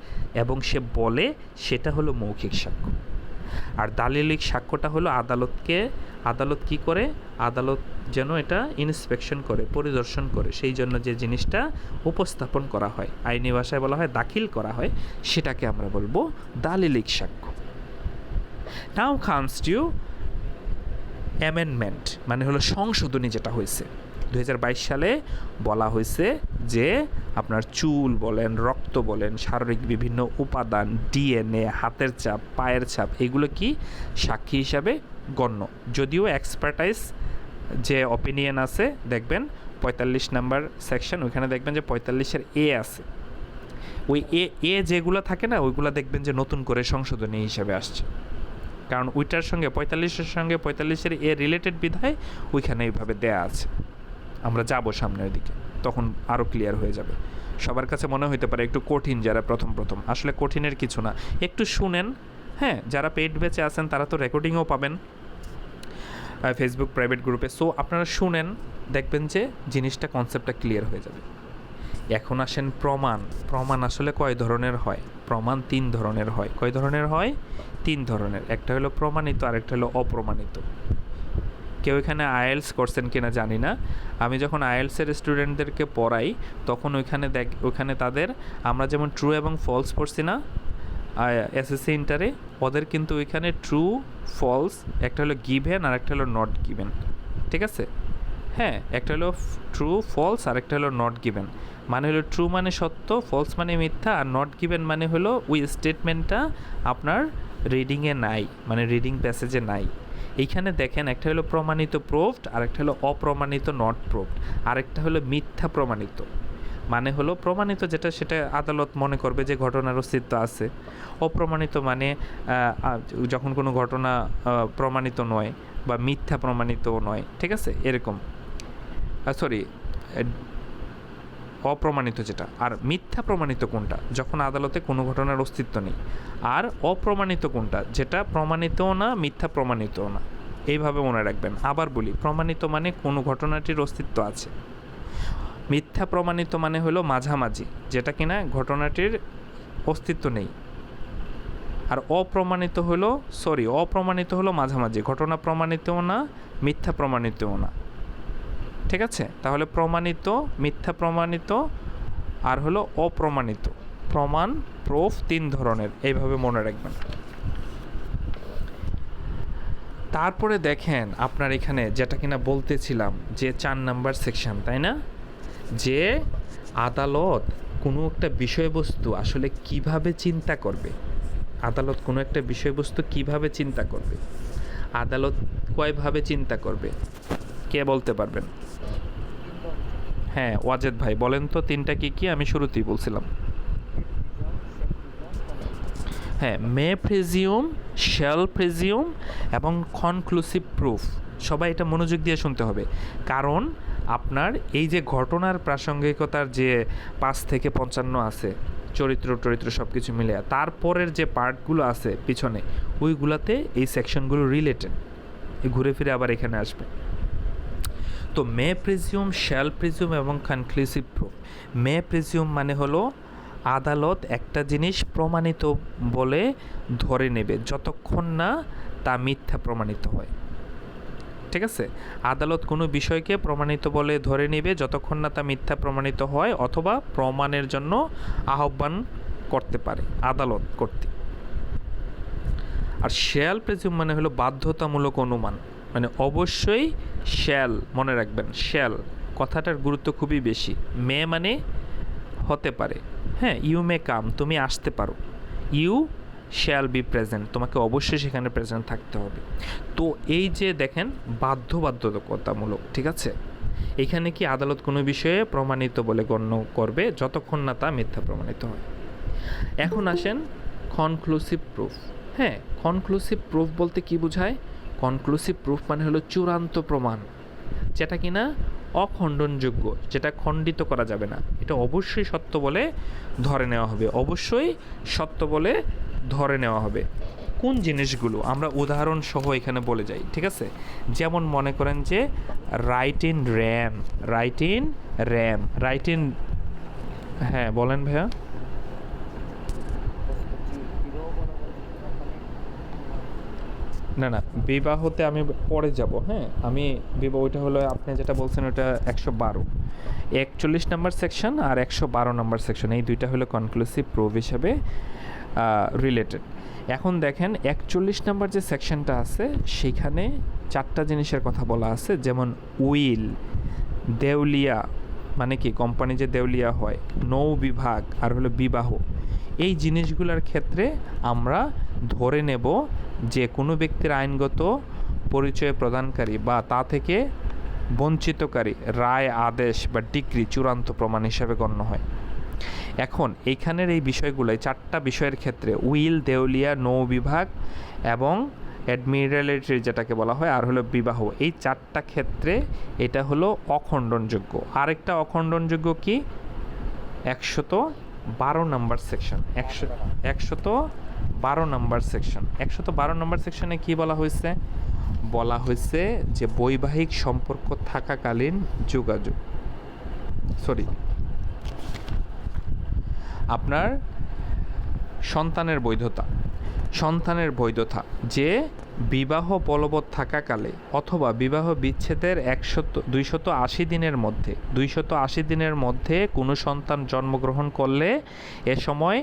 এবং সে বলে, সেটা হলো মৌখিক সাক্ষ্য। আর দালিলিক সাক্ষ্যটা হলো আদালত কি করে? আদালত যেন এটা ইন্সপেকশন করে, পরিদর্শন করে, সেই জন্য যে জিনিসটা উপস্থাপন করা হয়, আইনি ভাষায় বলা হয় দাখিল করা হয়, সেটাকে আমরা বলবো দালিলিক সাক্ষ্য। নাও কামস টু অ্যামেন্ডমেন্ট, মানে হলো সংশোধনী যেটা হয়েছে 2022 সালে। বলা হয়েছে যে আপনার চুল বলেন, রক্ত বলেন, শারীরিক বিভিন্ন উপাদান, ডিএনএ, হাতের ছাপ, পায়ের ছাপ, এগুলো কি সাক্ষী হিসাবে গণ্য। যদিও এক্সপার্টাইজ যে অপিনিয়ন আছে দেখবেন 45 নাম্বার সেকশন, ওইখানে দেখবেন যে 45-এর এ আছে, ওই এ যেগুলো থাকে না, ওইগুলো দেখবেন যে নতুন করে সংশোধনী হিসাবে আসছে, কারণ ওইটার সঙ্গে 45-এর সঙ্গে 45-এর এ রিলেটেড বিধায় ওইখানে এইভাবে দেয়া আছে। আমরা যাব সামনের দিকে, তখন আরও ক্লিয়ার হয়ে যাবে। সবার কাছে মনে হতে পারে একটু কঠিন, যারা প্রথম আসলে কঠিনের কিছু না, একটু শুনেন। হ্যাঁ, যারা পেইড ব্যাচে আছেন তারা তো রেকর্ডিংও পাবেন ফেসবুক প্রাইভেট গ্রুপে, সো আপনারা শুনেন, দেখবেন যে জিনিসটা কনসেপ্টটা ক্লিয়ার হয়ে যাবে। এখন আসেন প্রমাণ আসলে কয় ধরনের হয়? প্রমাণ 3 ধরনের হয়। কয় ধরনের হয়? 3 ধরনের। একটা হলো প্রমাণিত, আরেকটা হলো অপ্রমাণিত। কেউ এখানে আইএলস করছেন কিনা জানি না, আমি যখন আইএলসের স্টুডেন্টদেরকে পড়াই তখন ওইখানে তাদের, আমরা যেমন ট্রু এবং ফলস পড়ছি না এসএসসি ইন্টারে, ওদের কিন্তু ওইখানে ট্রু ফলস, একটা হলো গিভেন আর একটা হলো নট গিভেন, ঠিক আছে? হ্যাঁ, একটা হলো ট্রু ফলস আর একটা হলো নট গিভেন। মানে হলো ট্রু মানে সত্য, ফলস মানে মিথ্যা, আর নট গিভেন মানে হলো ওই স্টেটমেন্টটা আপনার রিডিংয়ে নাই, মানে রিডিং প্যাসেজে নাই। এইখানে দেখেন একটা হলো প্রমাণিত প্রুভড, আরেকটা হলো অপ্রমাণিত নট প্রুভড, আরেকটা হলো মিথ্যা প্রমাণিত। মানে হলো প্রমাণিত যেটা, সেটা আদালত মনে করবে যে ঘটনার অস্তিত্ব আছে। অপ্রমাণিত মানে যখন কোনো ঘটনা প্রমাণিত নয় বা মিথ্যা প্রমাণিতও নয়, ঠিক আছে, এরকম। অপ্রমাণিত যেটা। আর মিথ্যা প্রমাণিত কোনটা? যখন আদালতে কোনো ঘটনার অস্তিত্ব নেই। আর অপ্রমাণিত কোনটা? যেটা প্রমাণিতও না, মিথ্যা প্রমাণিতও না। এইভাবে মনে রাখবেন। আবার বলি, প্রমাণিত মানে কোনো ঘটনাটির অস্তিত্ব আছে, মিথ্যা প্রমাণিত মানে হলো মাঝামাঝি, যেটা কিনা ঘটনাটির অস্তিত্ব নেই। আর অপ্রমাণিত হলো মাঝামাঝি, ঘটনা প্রমাণিতও না, মিথ্যা প্রমাণিতও না, ঠিক আছে? তাহলে প্রমাণিত, মিথ্যা প্রমাণিত আর হলো অপ্রমাণিত। প্রমাণ, প্রুফ 3 ধরনের, এইভাবে মনে রাখবেন। তারপরে দেখেন আপনার এখানে যেটা কিনা বলতেছিলাম যে 4 নাম্বার সেকশন, তাই না? যে আদালত কোনো একটা বিষয়বস্তু আসলে কিভাবে চিন্তা করবে, আদালত কোনো একটা বিষয়বস্তু কিভাবে চিন্তা করবে, আদালত কয়ভাবে চিন্তা করবে, কে বলতে পারবেন? হ্যাঁ, ওয়াজেদ ভাই বলেন তো 3টা কি? আমি শুরুতেই বলছিলাম। হ্যাঁ, মে প্রেজিউম, শ্যাল প্রেজিউম এবং কনক্লুসিভ প্রুফ। সবাই এটা মনোযোগ দিয়ে শুনতে হবে, কারণ আপনার এই যে ঘটনার প্রাসঙ্গিকতার যে 5 থেকে 55 আছে, চরিত্র সব কিছু মিলে, তারপরের যে পার্টগুলো আছে পিছনে, ওইগুলাতে এই সেকশনগুলো রিলেটেড, ঘুরে ফিরে আবার এখানে আসবে। তো মে প্রেজিউম, শ্যাল প্রেজিউম এবং কনক্লুসিভ প্রুফ। মে প্রেজিউম মানে হলো আদালত একটা জিনিস প্রমাণিত বলে ধরে নেবে যতক্ষণ না তা মিথ্যা প্রমাণিত হয়, ঠিক আছে? আদালত কোনো বিষয়কে প্রমাণিত বলে ধরে নেবে যতক্ষণ না তা মিথ্যা প্রমাণিত হয় অথবা প্রমাণের জন্য আহ্বান করতে পারে আদালত কর্তৃক। আর শ্যাল প্রেজিউম মানে হলো বাধ্যতামূলক অনুমান, মানে অবশ্যই শ্যাল, মনে রাখবেন শ্যাল কথাটার গুরুত্ব খুবই বেশি। মে মানে হতে পারে, হ্যাঁ, ইউ মে কাম, তুমি আসতে পারো, ইউ শ্যাল বি প্রেজেন্ট, তোমাকে অবশ্যই সেখানে প্রেজেন্ট থাকতে হবে। তো এই যে দেখেন বাধ্যবাধকতামূলক, ঠিক আছে, এখানে কি আদালত কোনো বিষয়ে প্রমাণিত বলে গণ্য করবে যতক্ষণ না তা মিথ্যা প্রমাণিত হয়। এখন আসেন কনক্লুসিভ প্রুফ। হ্যাঁ, কনক্লুসিভ প্রুফ বলতে কি বোঝায়? কনক্লুসিভ প্রুফ মানে হলো চূড়ান্ত প্রমাণ, যেটা কিনা অখণ্ডনযোগ্য, যেটা খণ্ডিত করা যাবে না, এটা অবশ্যই সত্য বলে ধরে নেওয়া হবে, অবশ্যই সত্য বলে ধরে নেওয়া হবে। কোন জিনিসগুলো আমরা উদাহরণ সহ এখানে বলে যাই, ঠিক আছে? যেমন মনে করেন যে রাইট ইন র্যাম, হ্যাঁ বলেন ভাইয়া। না বিবাহতে আমি পরে যাব। হ্যাঁ, আমি বিবাহ, ওইটা হলো আপনি যেটা বলছেন ওটা 112, 41 নম্বর সেকশন আর 112 নম্বর সেকশন, এই দুইটা হলো কনক্লুসিভ প্রুফ হিসাবে রিলেটেড। এখন দেখেন 41 নম্বর যে সেকশনটা আছে সেখানে 4টা জিনিসের কথা বলা আছে, যেমন উইল, দেউলিয়া মানে কি কোম্পানি যে দেউলিয়া হয়, নৌ বিভাগ আর হলো বিবাহ। এই জিনিসগুলোর ক্ষেত্রে আমরা ধরে নেব যে কোনো ব্যক্তির আইনগত পরিচয় প্রদানকারী বা তা থেকে বঞ্চিতকারী রায়, আদেশ বা ডিক্রি চূড়ান্ত প্রমাণ হিসাবে গণ্য হয়। এখন এইখানের এই বিষয়গুলো, 4টা বিষয়ের ক্ষেত্রে উইল, দেউলিয়া, নৌ বিভাগ এবং অ্যাডমিরালিটি যেটাকে বলা হয় আর হলো বিবাহ, এই 4টা ক্ষেত্রে এটা হলো অখণ্ডনযোগ্য। আরেকটা অখণ্ডনযোগ্য কি? 112 নম্বর সেকশন, 112 নম্বর সেকশন। 112 নম্বর সেকশনে কি বলা হয়েছে? বলা হয়েছে যে বৈবাহিক সম্পর্ক থাকাকালীন যোগাযোগ, আপনার সন্তানের বৈধতা যে বিবাহ বলবৎ থাকাকালে অথবা বিবাহ বিচ্ছেদের 280 দিনের মধ্যে কোনো সন্তান জন্মগ্রহণ করলে এ সময়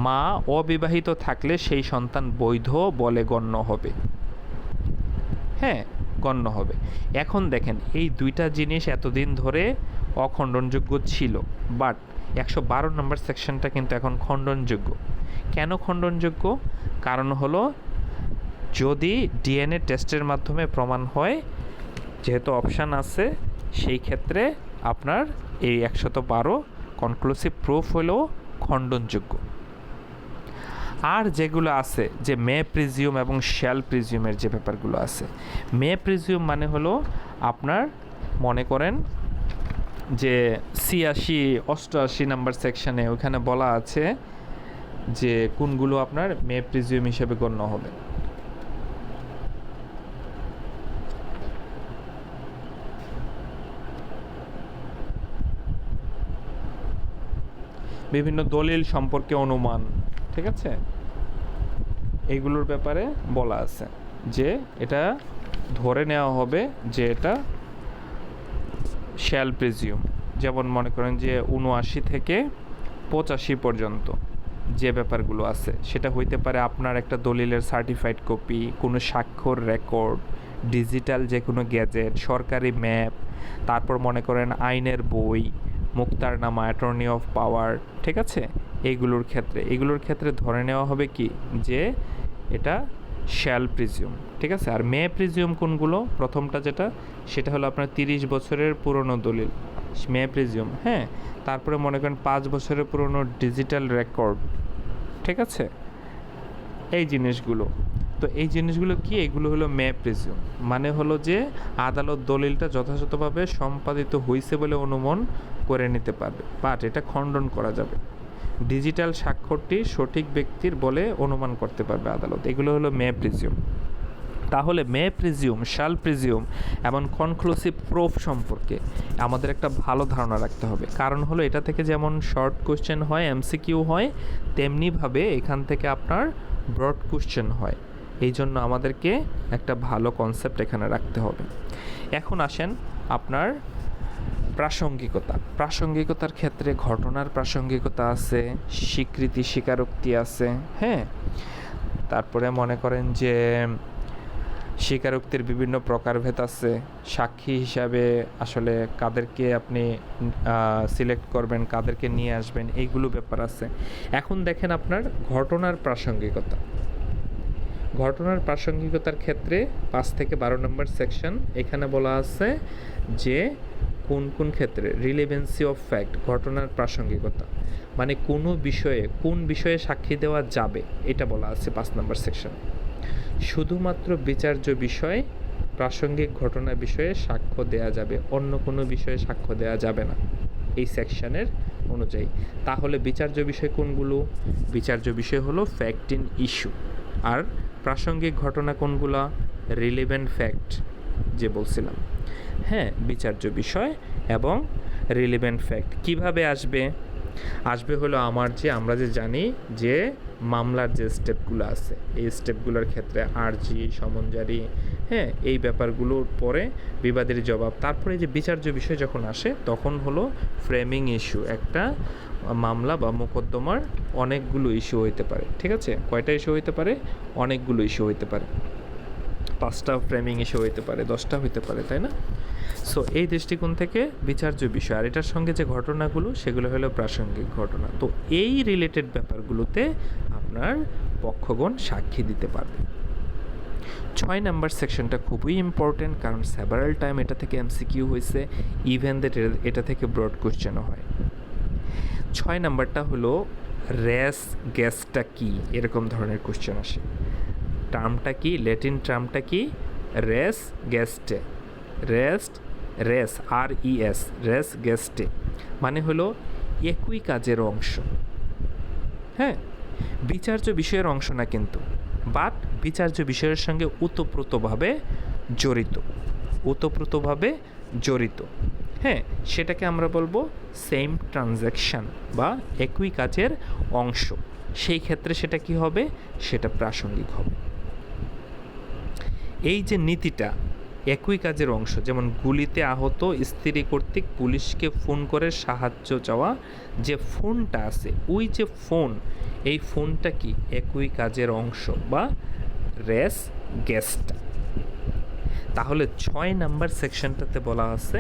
মা অবিবাহিত থাকলে সেই সন্তান বৈধ বলে গণ্য হবে। হ্যাঁ, গণ্য হবে। এখন দেখেন এই দুইটা জিনিস এতদিন ধরে অখণ্ডনযোগ্য ছিল, বাট 112 নম্বর সেকশনটা কিন্তু এখন খণ্ডনযোগ্য। কেন খণ্ডনযোগ্য? কারণ হলো যদি ডিএনএ টেস্টের মাধ্যমে প্রমাণ হয়, যেহেতু অপশান আছে, সেই ক্ষেত্রে আপনার এই 112 কনক্লুসিভ প্রুফ হলেও খণ্ডনযোগ্য। আর যেগুলো আছে যে মে প্রিজিউম এবং শ্যাল প্রিজিউমের যে ব্যাপারগুলো আছে, মে প্রিজিউম মানে হলো আপনার মনে করেন যে 86-88 নাম্বার সেকশনে ওখানে বলা আছে যে কোনগুলো আপনার মে প্রিজিউম হিসেবে গণ্য হবে। বিভিন্ন দলিল সম্পর্কে অনুমান, ঠিক আছে, এইগুলোর ব্যাপারে বলা আছে যে এটা ধরে নেওয়া হবে যে এটা শ্যাল প্রিজিউম। যেমন মনে করেন যে 79 থেকে 85 পর্যন্ত যে ব্যাপারগুলো আছে সেটা হইতে পারে আপনার একটা দলিলের সার্টিফাইড কপি, কোনো স্বাক্ষর রেকর্ড, ডিজিটাল যে কোনো গ্যাজেট, সরকারি ম্যাপ, তারপর মনে করেন আইনের বই, মুক্তারনামা, অ্যাটর্নি অফ পাওয়ার, ঠিক আছে, এগুলোর ক্ষেত্রে ধরে নেওয়া হবে কি যে এটা শ্যাল প্রিজিউম, ঠিক আছে। আর মে প্রিজিউম কোনগুলো? প্রথমটা যেটা সেটা হলো আপনার 30 বছরের পুরনো দলিল, মে প্রিজিউম। হ্যাঁ, তারপরে মনে করেন 5 বছরের পুরনো ডিজিটাল রেকর্ড, ঠিক আছে, এই জিনিসগুলো। তো এই জিনিসগুলো কি? এগুলো হলো মে প্রিজিউম, মানে হলো যে আদালত দলিলটা যথাযথভাবে সম্পাদিত হয়েছে বলে অনুমান করে নিতে পারবে, বাট এটা খণ্ডন করা যাবে। ডিজিটাল স্বাক্ষরটি সঠিক ব্যক্তির বলে অনুমান করতে পারবে আদালত। এগুলো হলো মে প্রিজিউম। তাহলে মে প্রিজিউম, শ্যাল প্রিজিউম এবং কনক্লুসিভ প্রুফ সম্পর্কে আমাদের একটা ভালো ধারণা রাখতে হবে, কারণ হলো এটা থেকে যেমন শর্ট কোশ্চেন হয়, এমসিকিউ হয়, তেমনিভাবে এখান থেকে আপনার ব্রড কোশ্চেন হয়। এই জন্য আমাদেরকে একটা ভালো কনসেপ্ট এখানে রাখতে হবে। এখন আসেন আপনার প্রাসঙ্গিকতার ক্ষেত্রে ঘটনার প্রাসঙ্গিকতা আছে, স্বীকারোক্তি আছে। হ্যাঁ, তারপরে মনে করেন যে স্বীকারোক্তির বিভিন্ন প্রকারভেদ আছে, সাক্ষী হিসাবে আসলে কাদেরকে আপনি সিলেক্ট করবেন, কাদেরকে নিয়ে আসবেন, এইগুলো ব্যাপার আছে। এখন দেখেন আপনার ঘটনার প্রাসঙ্গিকতা। ঘটনার প্রাসঙ্গিকতার ক্ষেত্রে 5 থেকে 12 নম্বর সেকশন, এখানে বলা আছে যে কোন কোন ক্ষেত্রে রিলেভেন্সি অফ ফ্যাক্ট, ঘটনার প্রাসঙ্গিকতা, মানে কোনো বিষয়ে কোন বিষয়ে সাক্ষী দেওয়া যাবে এটা বলা আছে 5 নম্বর সেকশন। শুধুমাত্র বিচার্য বিষয়, প্রাসঙ্গিক ঘটনা বিষয়ে সাক্ষ্য দেয়া যাবে, অন্য কোনো বিষয়ে সাক্ষ্য দেয়া যাবে না এই সেকশনের অনুযায়ী। তাহলে বিচার্য বিষয় কোনগুলো? বিচার্য বিষয় হলো ফ্যাক্ট ইন ইস্যু। আর প্রাসঙ্গিক ঘটনা কোনগুলা? রিলেভেন্ট ফ্যাক্ট যে বলছিলাম। হ্যাঁ, বিচার্য বিষয় এবং রিলেভেন্ট ফ্যাক্ট কিভাবে আসবে? আসবে হলো আমরা যে জানি যে মামলার যে স্টেপগুলো আছে, এই স্টেপগুলোর ক্ষেত্রে আরজি, সমনজারি, হ্যাঁ, এই ব্যাপারগুলোর পরে বিবাদের জবাব, তারপরে যে বিচার্য বিষয় যখন আসে তখন হলো ফ্রেমিং ইস্যু। একটা মামলা বা মোকদ্দমার অনেকগুলো ইস্যু হইতে পারে, ঠিক আছে? কয়টা ইস্যু হইতে পারে? অনেকগুলো ইস্যু হইতে পারে, 5টা ফ্রেমিং ইস্যু হইতে পারে, 10টা হইতে পারে, তাই না? সো এই দৃষ্টিকোণ থেকে বিচার্য বিষয়, আর এটার সঙ্গে যে ঘটনাগুলো সেগুলো হলো প্রাসঙ্গিক ঘটনা। তো এই রিলেটেড ব্যাপারগুলোতে আপনার পক্ষগণ সাক্ষী দিতে পারবে। 6 নাম্বার সেকশনটা খুবই ইম্পর্টেন্ট, কারণ সেভারাল টাইম এটা থেকে এমসিকিউ হয়েছে, ইভেন দ্যাট এটা থেকে ব্রড কোশ্চেনও হয়। 6 নাম্বারটা হলো রেস গেস্টটা কি, এরকম ধরনের কোশ্চেন আসে। টার্মটা কি, ল্যাটিন টার্মটা কি? রেস গেস্টে। রেস RES, রেস গেস্টে মানে হলো একই কাজের অংশ। হ্যাঁ, বিচার্য বিষয়ের অংশ না কিন্তু, বাট বিচার্য বিষয়ের সঙ্গে ওতপ্রোতভাবে জড়িত। হ্যাঁ, সেটাকে আমরা বলবো সেম ট্রানজ্যাকশান বা একই কাজের অংশ। সেই ক্ষেত্রে সেটা কি হবে? সেটা প্রাসঙ্গিক হবে। এই যে নীতিটা একই কাজের অংশ, যেমন গুলিতে আহত স্ত্রী কর্তৃক পুলিশকে ফোন করে সাহায্য চাওয়া, যে ফোনটা আছে, ওই যে ফোন, এই ফোনটা কি একই কাজের অংশ বা রেস গেস্টটা। তাহলে 6 নাম্বার সেকশনটাতে বলা আছে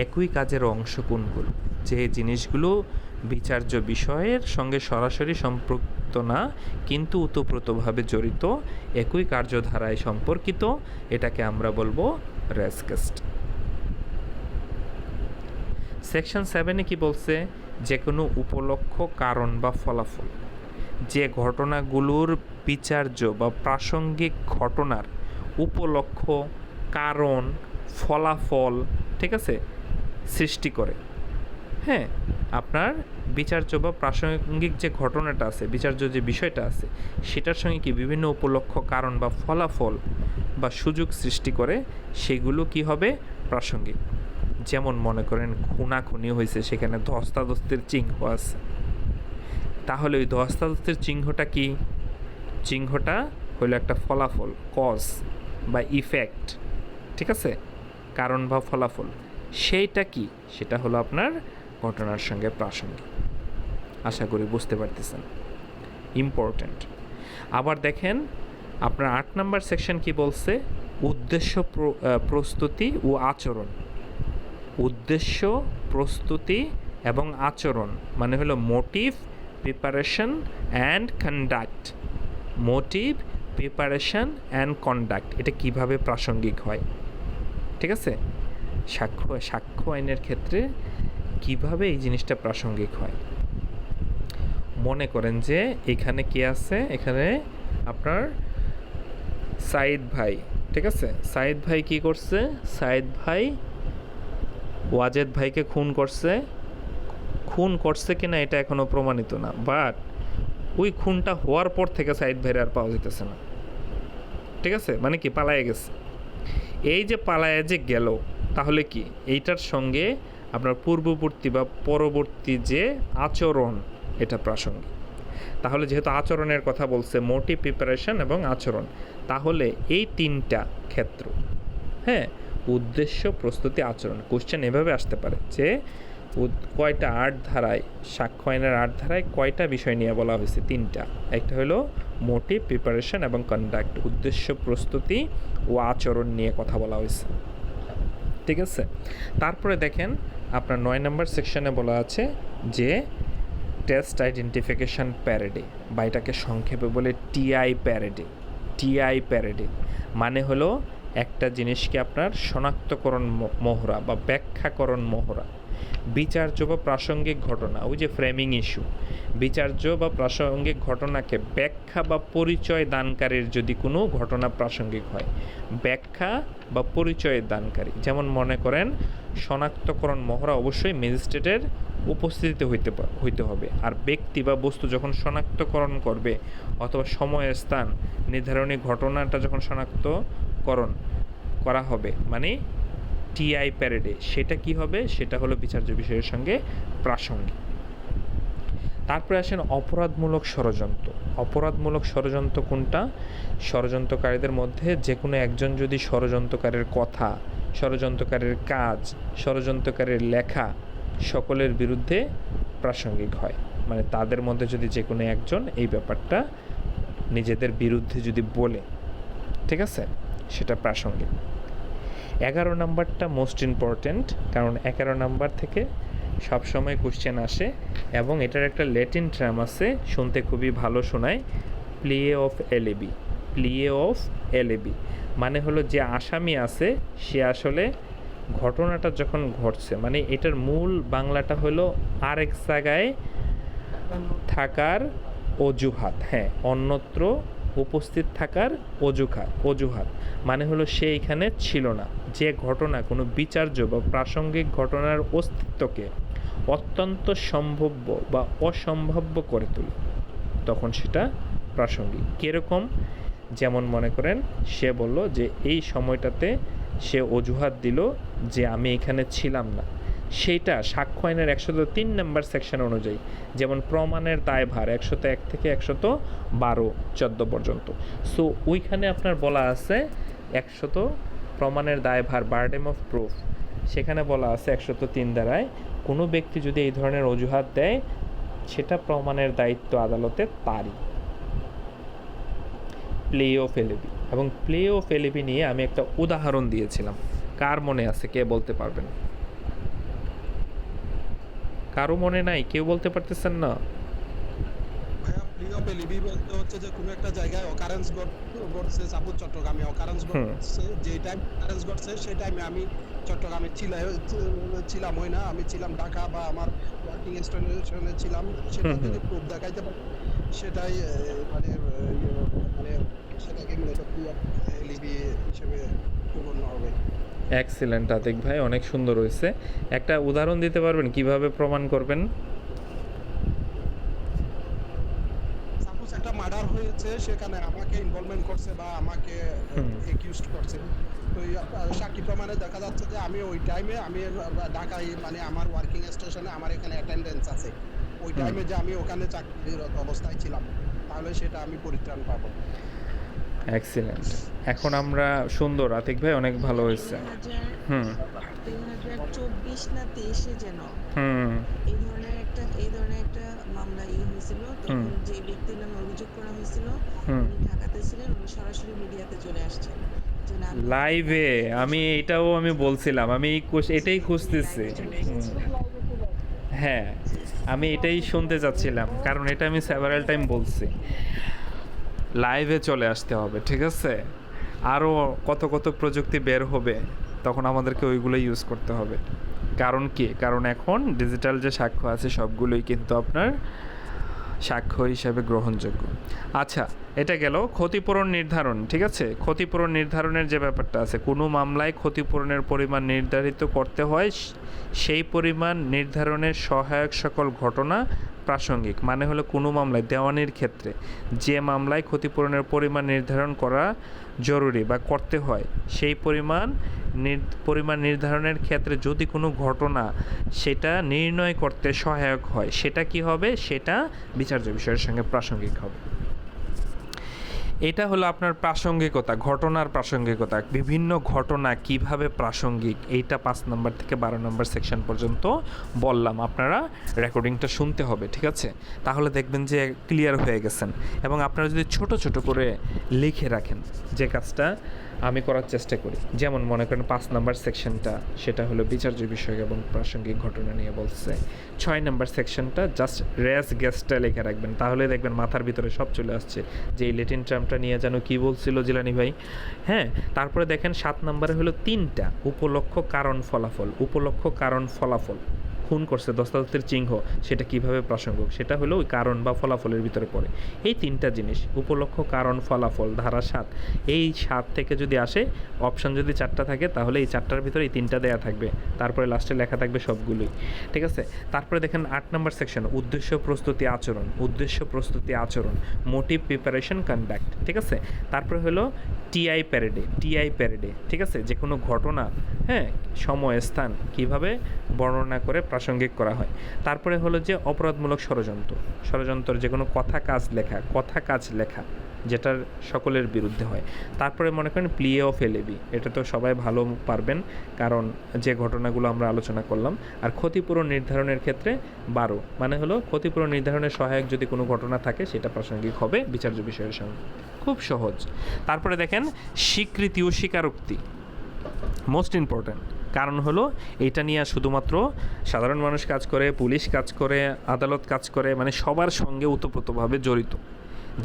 একই কাজের অংশ কোনগুলো, যে জিনিসগুলো বিচার্য বিষয়ের সঙ্গে সরাসরি সম্পৃক্ত না কিন্তু ওতপ্রোতভাবে জড়িত, একই কার্যধারায় সম্পর্কিত, এটাকে আমরা বলবো রেস গেস্ট। সেকশন 7-এ কি বলছে? যে কোনো উপলক্ষ, কারণ বা ফলাফল, যে ঘটনাগুলোর বিচার্য বা প্রাসঙ্গিক ঘটনার উপলক্ষ, কারণ, ফলাফল, ঠিক আছে, সৃষ্টি করে। হ্যাঁ, আপনার বিচার্য বা প্রাসঙ্গিক যে ঘটনাটা আছে, বিচার্য যে বিষয়টা আছে, সেটার সঙ্গে কি বিভিন্ন উপলক্ষ, কারণ বা ফলাফল বা সুযোগ সৃষ্টি করে, সেগুলো কি হবে? প্রাসঙ্গিক। যেমন মনে করেন খুনাখুনি হয়েছে, সেখানে ধস্তাধস্তির চিহ্ন আছে, তাহলে ওই ধস্তাধস্তির চিহ্নটা কি? চিহ্নটা হলো একটা ফলাফল, কজ বা ইফেক্ট, ঠিক আছে, কারণ বা ফলাফল। সেইটা কি? সেটা হলো আপনার ঘটনার সঙ্গে প্রাসঙ্গিক। আশা করি বুঝতে পারতেছেন, ইম্পর্ট্যান্ট। আবার দেখেন আপনার 8 নাম্বার সেকশন কি বলছে? উদ্দেশ্য, প্রস্তুতি ও আচরণ। উদ্দেশ্য, প্রস্তুতি এবং আচরণ মানে হলো motive, preparation and conduct. Motive, preparation and conduct, এটা কিভাবে প্রাসঙ্গিক হয়, ঠিক আছে? সাক্ষ্য আইনের ক্ষেত্রে কিভাবে এই জিনিসটা প্রাসঙ্গিক হয়। মনে করেন যে এখানে কি আছে? এখানে আপনার সাইদ ভাই, ঠিক আছে, সাইদ ভাই কি করছে? সাইদ ভাই ওয়াজেদ ভাইকে খুন করছে কিনা এটা এখনো প্রমাণিত না, বাট ওই খুনটা হওয়ার পর থেকে সাইদ ভাইয়ের আর পাওয়া যেতেছে না, ঠিক আছে, মানে কি পালায়ে গেছে। এই যে পালায়ে যে গেল, তাহলে কি এইটার সঙ্গে আপনার পূর্ববর্তী বা পরবর্তী যে আচরণ, এটা প্রাসঙ্গিক। তাহলে যেহেতু আচরণের কথা বলছে, মোটিভ, প্রিপারেশন এবং আচরণ, তাহলে এই 3টা ক্ষেত্র, হ্যাঁ, উদ্দেশ্য, প্রস্তুতি, আচরণ, কোশ্চেন এভাবে আসতে পারে যে কয়টা 8 ধারায়, সাক্ষ্য আইনের 8 ধারায় কয়টা বিষয় নিয়ে বলা হয়েছে? 3টা। একটা হলো মোটিভ, প্রিপারেশন এবং কন্ডাক্ট, উদ্দেশ্য, প্রস্তুতি ও আচরণ নিয়ে কথা বলা হয়েছে। ঠিক আছে, তারপরে দেখেন আপনার 9 নম্বর সেকশনে বলা আছে যে টেস্ট আইডেন্টিফিকেশান প্যারেডে, বা এটাকে সংক্ষেপে বলে টিআই প্যারেডে। টিআই প্যারেডে মানে হলো একটা জিনিসকে আপনার শনাক্তকরণ মহড়া বা ব্যাখ্যাকরণ মহড়া, বিচার্য বা প্রাসঙ্গিক ঘটনা, ওই যে ফ্রেমিং ইস্যু, বিচার্য বা প্রাসঙ্গিক ঘটনাকে ব্যাখ্যা বা পরিচয় দানকারীর যদি কোনো ঘটনা প্রাসঙ্গিক হয়, ব্যাখ্যা বা পরিচয় দানকারী, যেমন মনে করেন শনাক্তকরণ মহড়া অবশ্যই ম্যাজিস্ট্রেটের উপস্থিতিতে হইতে হবে। আর ব্যক্তি বা বস্তু যখন শনাক্তকরণ করবে অথবা সময় স্থান নির্ধারণী ঘটনাটা যখন শনাক্তকরণ করা হবে মানে টিআই প্যারেডে, সেটা কি হবে, সেটা হলো বিচার্য বিষয়ের সঙ্গে প্রাসঙ্গিক। তারপরে আসেন অপরাধমূলক ষড়যন্ত্র। অপরাধমূলক ষড়যন্ত্র কোনটা? ষড়যন্ত্রকারীদের মধ্যে যে কোনো একজন যদি ষড়যন্ত্রকারীর কথা, ষড়যন্ত্রকারীর কাজ, ষড়যন্ত্রকারীর লেখা সকলের বিরুদ্ধে প্রাসঙ্গিক হয়, মানে তাদের মধ্যে যদি যে কোনো একজন এই ব্যাপারটা নিজেদের বিরুদ্ধে যদি বলে, ঠিক আছে, সেটা প্রাসঙ্গিক। 11 নাম্বারটা মোস্ট ইম্পর্ট্যান্ট, কারণ 11 নাম্বার থেকে সবসময় কোশ্চেন আসে এবং এটার একটা ল্যাটিন টার্ম আছে, শুনতে খুবই ভালো শোনায়, প্লিয়ে অফ এলএবি। প্লিয়ে অফ এলএবি মানে হলো যে আসামি আছে সে আসলে ঘটনাটা যখন ঘটছে, মানে এটার মূল বাংলাটা হলো আরেক জায়গায় থাকার অজুহাত। হ্যাঁ, অন্যত্র উপস্থিত থাকার অজুহাত মানে হলো সে এখানে ছিল না। যে ঘটনা কোনো বিচার্য বা প্রাসঙ্গিক ঘটনার অস্তিত্বকে অত্যন্ত সম্ভাব্য বা অসম্ভাব্য করে তোলে, তখন সেটা প্রাসঙ্গিক। কীরকম? যেমন মনে করেন সে বলল যে এই সময়টাতে সে অজুহাত দিল যে আমি এখানে ছিলাম না, সেইটা সাক্ষ্য আইনের 103 নম্বর সেকশন অনুযায়ী, যেমন প্রমাণের দায়ভার 101 থেকে 112-14 পর্যন্ত। সো ওইখানে আপনার বলা আছে 100 প্রমাণের দায়ভার, বার্ডেন অফ প্রুফ, সেখানে বলা আছে 103 ধারায় কোনো ব্যক্তি যদি এই ধরনের অজুহাত দেয় সেটা প্রমাণের দায়িত্ব আদালতে তারই। প্লে অফ এলএবি, এবং প্লে অফ এলএবি নিয়ে আমি একটা উদাহরণ দিয়েছিলাম, কার মনে আছে, কে বলতে পারবেন? কারো মনে নাই? কেউ বলতে পারতেছেন না? ভাইয়া প্লি অফ এলইবি বলতে হচ্ছে যে কোনো একটা জায়গায় অকারেন্স ঘটছে, সাপোজ চট্টগ্রামে অকারেন্স ঘটছে, যে টাইম অকারেন্স ঘটছে সেই টাইমে আমি চট্টগ্রামে ছিলাম হই না, আমি ছিলাম ঢাকা বা আমার ওয়ার্কিং স্টেশনে ছিলাম, সেটা যদি প্রুফ দেখাইতে পারি সেটাই মানে মানে সেটাকে মূলত প্লি অফ এলইবি হিসেবে গণ্য হবে। এক্সিলেন্ট আতিক ভাই, অনেক সুন্দর হয়েছে। একটা উদাহরণ দিতে পারবেন কিভাবে প্রমাণ করবেন? সাপোজ একটা মার্ডার হয়েছে, সেখানে আমাকে ইনভলভমেন্ট করছে বা আমাকে একিউজড করছে, তো সাক্ষী প্রমাণে দেখা যাচ্ছে যে আমি ওই টাইমে আমি ঢাকায় মানে আমার ওয়ার্কিং স্টেশনে আমার এখানে অ্যাটেন্ডেন্স আছে, ওই টাইমে যে আমি ওখানে চাকরিরত অবস্থায় ছিলাম, তাহলে সেটা আমি পরিত্রাণ পাবো। এক্সিলেন্ট। এখন আমরা সুন্দর আতিক ভাই, অনেক ভালো হয়েছে। হুম 2024 না 23-এ যেন হুম এই ধরনের একটা মামলা হয়েছিল, তখন যে ব্যক্তির নামে অভিযোগ করা হয়েছিল হুম উনি ঢাকাতে ছিলেন, উনি সরাসরি মিডিয়াতে চলে আসছেন যে না লাইভে। আমি এটাও আমি বলছিলাম, আমি এটাই খুঁজতেছি। হ্যাঁ, আমি এটাই শুনতে চাচ্ছিলাম, কারণ এটা আমি সেভারাল টাইম বলছি, লাইভে চলে আসতে হবে। ঠিক আছে, আরও কত কত প্রযুক্তি বের হবে, তখন আমাদেরকে ওইগুলো ইউজ করতে হবে। কারণ কি? কারণ এখন ডিজিটাল যে সাক্ষ্য আছে সবগুলোই কিন্তু আপনার সাক্ষ্য হিসাবে গ্রহণযোগ্য। আচ্ছা, এটা গেল ক্ষতিপূরণ নির্ধারণ। ঠিক আছে, ক্ষতিপূরণ নির্ধারণের যে ব্যাপারটা আছে, কোনো মামলায় ক্ষতিপূরণের পরিমাণ নির্ধারিত করতে হয়, সেই পরিমাণ নির্ধারণের সহায়ক সকল ঘটনা প্রাসঙ্গিক। মানে হলো কোনো মামলায় দেওয়ানির ক্ষেত্রে যে মামলায় ক্ষতিপূরণের পরিমাণ নির্ধারণ করা জরুরি বা করতে হয়, সেই পরিমাণ নির্ধারণের ক্ষেত্রে যদি কোনো ঘটনা সেটা নির্ণয় করতে সহায়ক হয়, সেটা কি হবে? সেটা বিচার্য বিষয়ের সঙ্গে প্রাসঙ্গিক হবে। এটা হলো আপনার প্রাসঙ্গিকতা, ঘটনার প্রাসঙ্গিকতা। বিভিন্ন ঘটনা কিভাবে প্রাসঙ্গিক, এইটা 5 নম্বর থেকে 12 নম্বর সেকশন পর্যন্ত বললাম। আপনারা রেকর্ডিংটা শুনতে হবে, ঠিক আছে? তাহলে দেখবেন যে ক্লিয়ার হয়ে গেছেন। এবং আপনারা যদি ছোট ছোট করে লিখে রাখেন, যে কাজটা আমি করার চেষ্টা করি, যেমন মনে করেন 5 নম্বর সেকশনটা সেটা হলো বিচার্য বিষয় এবং প্রাসঙ্গিক ঘটনা নিয়ে বলছে। 6 নম্বর সেকশনটা জাস্ট রেস গেস্টটা লিখে রাখবেন, তাহলে দেখবেন মাথার ভিতরে সব চলে আসছে যে এই ল্যাটিন টার্মটা নিয়ে যেন কী বলছিল জিলানি ভাই। হ্যাঁ, তারপরে দেখেন 7 নম্বরে হলো 3টা উপলক্ষ, কারণ, ফলাফল। উপলক্ষ, কারণ, ফলাফল। খুন করছে দস্তাদস্তের চিহ্ন, সেটা কিভাবে প্রাসঙ্গিক, সেটা হলো ওই কারণ বা ফলাফলের ভিতরে পড়ে। এই 3টা জিনিস, উপলক্ষ, কারণ, ফলাফল, ধারা 7। এই 7 থেকে যদি আসে, অপশান যদি 4টা থাকে, তাহলে এই 4টার ভিতরে এই 3টা দেয়া থাকবে, তারপরে লাস্টে লেখা থাকবে সবগুলোই, ঠিক আছে? তারপরে দেখেন 8 নম্বর সেকশন, উদ্দেশ্য, প্রস্তুতি, আচরণ। উদ্দেশ্য, প্রস্তুতি, আচরণ, মোটিভ, প্রিপারেশন, কন্ডাক্ট, ঠিক আছে? তারপরে হলো টিআই প্যারেডে, টিআই প্যারেডে, ঠিক আছে? যে কোনো ঘটনা, হ্যাঁ, সময়, স্থান কীভাবে বর্ণনা করে প্রাসঙ্গিক করা হয়। তারপরে হলো যে অপরাধমূলক ষড়যন্ত্র, ষড়যন্ত্র যে কোনো কথা কাজ লেখা, কথা কাজ লেখা যেটার সকলের বিরুদ্ধে হয়। তারপরে মনে করেন প্লি অফ এলএবি, এটা তো সবাই ভালো পারবেন, কারণ যে ঘটনাগুলো আমরা আলোচনা করলাম। আর ক্ষতিপূরণ নির্ধারণের ক্ষেত্রে 12, মানে হলো ক্ষতিপূরণ নির্ধারণের সহায়ক যদি কোনো ঘটনা থাকে সেটা প্রাসঙ্গিক হবে বিচার্য বিষয়ের সঙ্গে। খুব সহজ। তারপরে দেখেন স্বীকৃতি ও স্বীকারোক্তি, মোস্ট ইম্পর্ট্যান্ট। কারণ হলো এটা নিয়ে শুধুমাত্র সাধারণ মানুষ কাজ করে, পুলিশ কাজ করে, আদালত কাজ করে, মানে সবার সঙ্গে ওতপ্রোতভাবে জড়িত,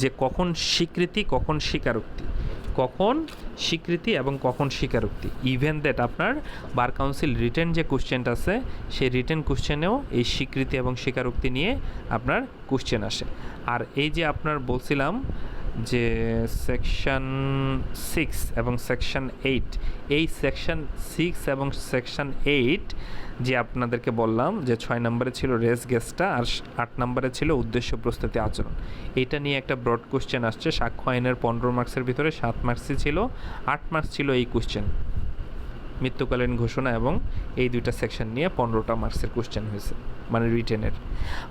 যে কখন স্বীকৃতি, কখন স্বীকারোক্তি, কখন স্বীকৃতি এবং কখন স্বীকারোক্তি। ইভেন দ্যাট আপনার বার কাউন্সিল রিটেন যে কোশ্চেনটা আছে, সেই রিটেন কোশ্চেনেও এই স্বীকৃতি এবং স্বীকারোক্তি নিয়ে আপনার কোশ্চেন আসে। আর এই যে আপনার বলছিলাম যে সেকশন 6 এবং সেকশন 8, এই সেকশন 6 এবং সেকশন 8 যে আপনাদেরকে বললাম যে 6 নম্বরে ছিল রেস গেস্টটা, আর 8 নম্বরে ছিল উদ্দেশ্য, প্রস্তুতি, আচরণ। এটা নিয়ে একটা ব্রড কোশ্চেন আসছে সাক্ষ্য আইনের 15 মার্কসের ভিতরে 7 মার্কসই ছিল, 8 মার্কস ছিল এই কোশ্চেন, মৃত্যুকালীন ঘোষণা এবং এই দুইটা সেকশন নিয়ে 15টা মার্কসের কোশ্চেন হয়েছে, মানে রিটেনের।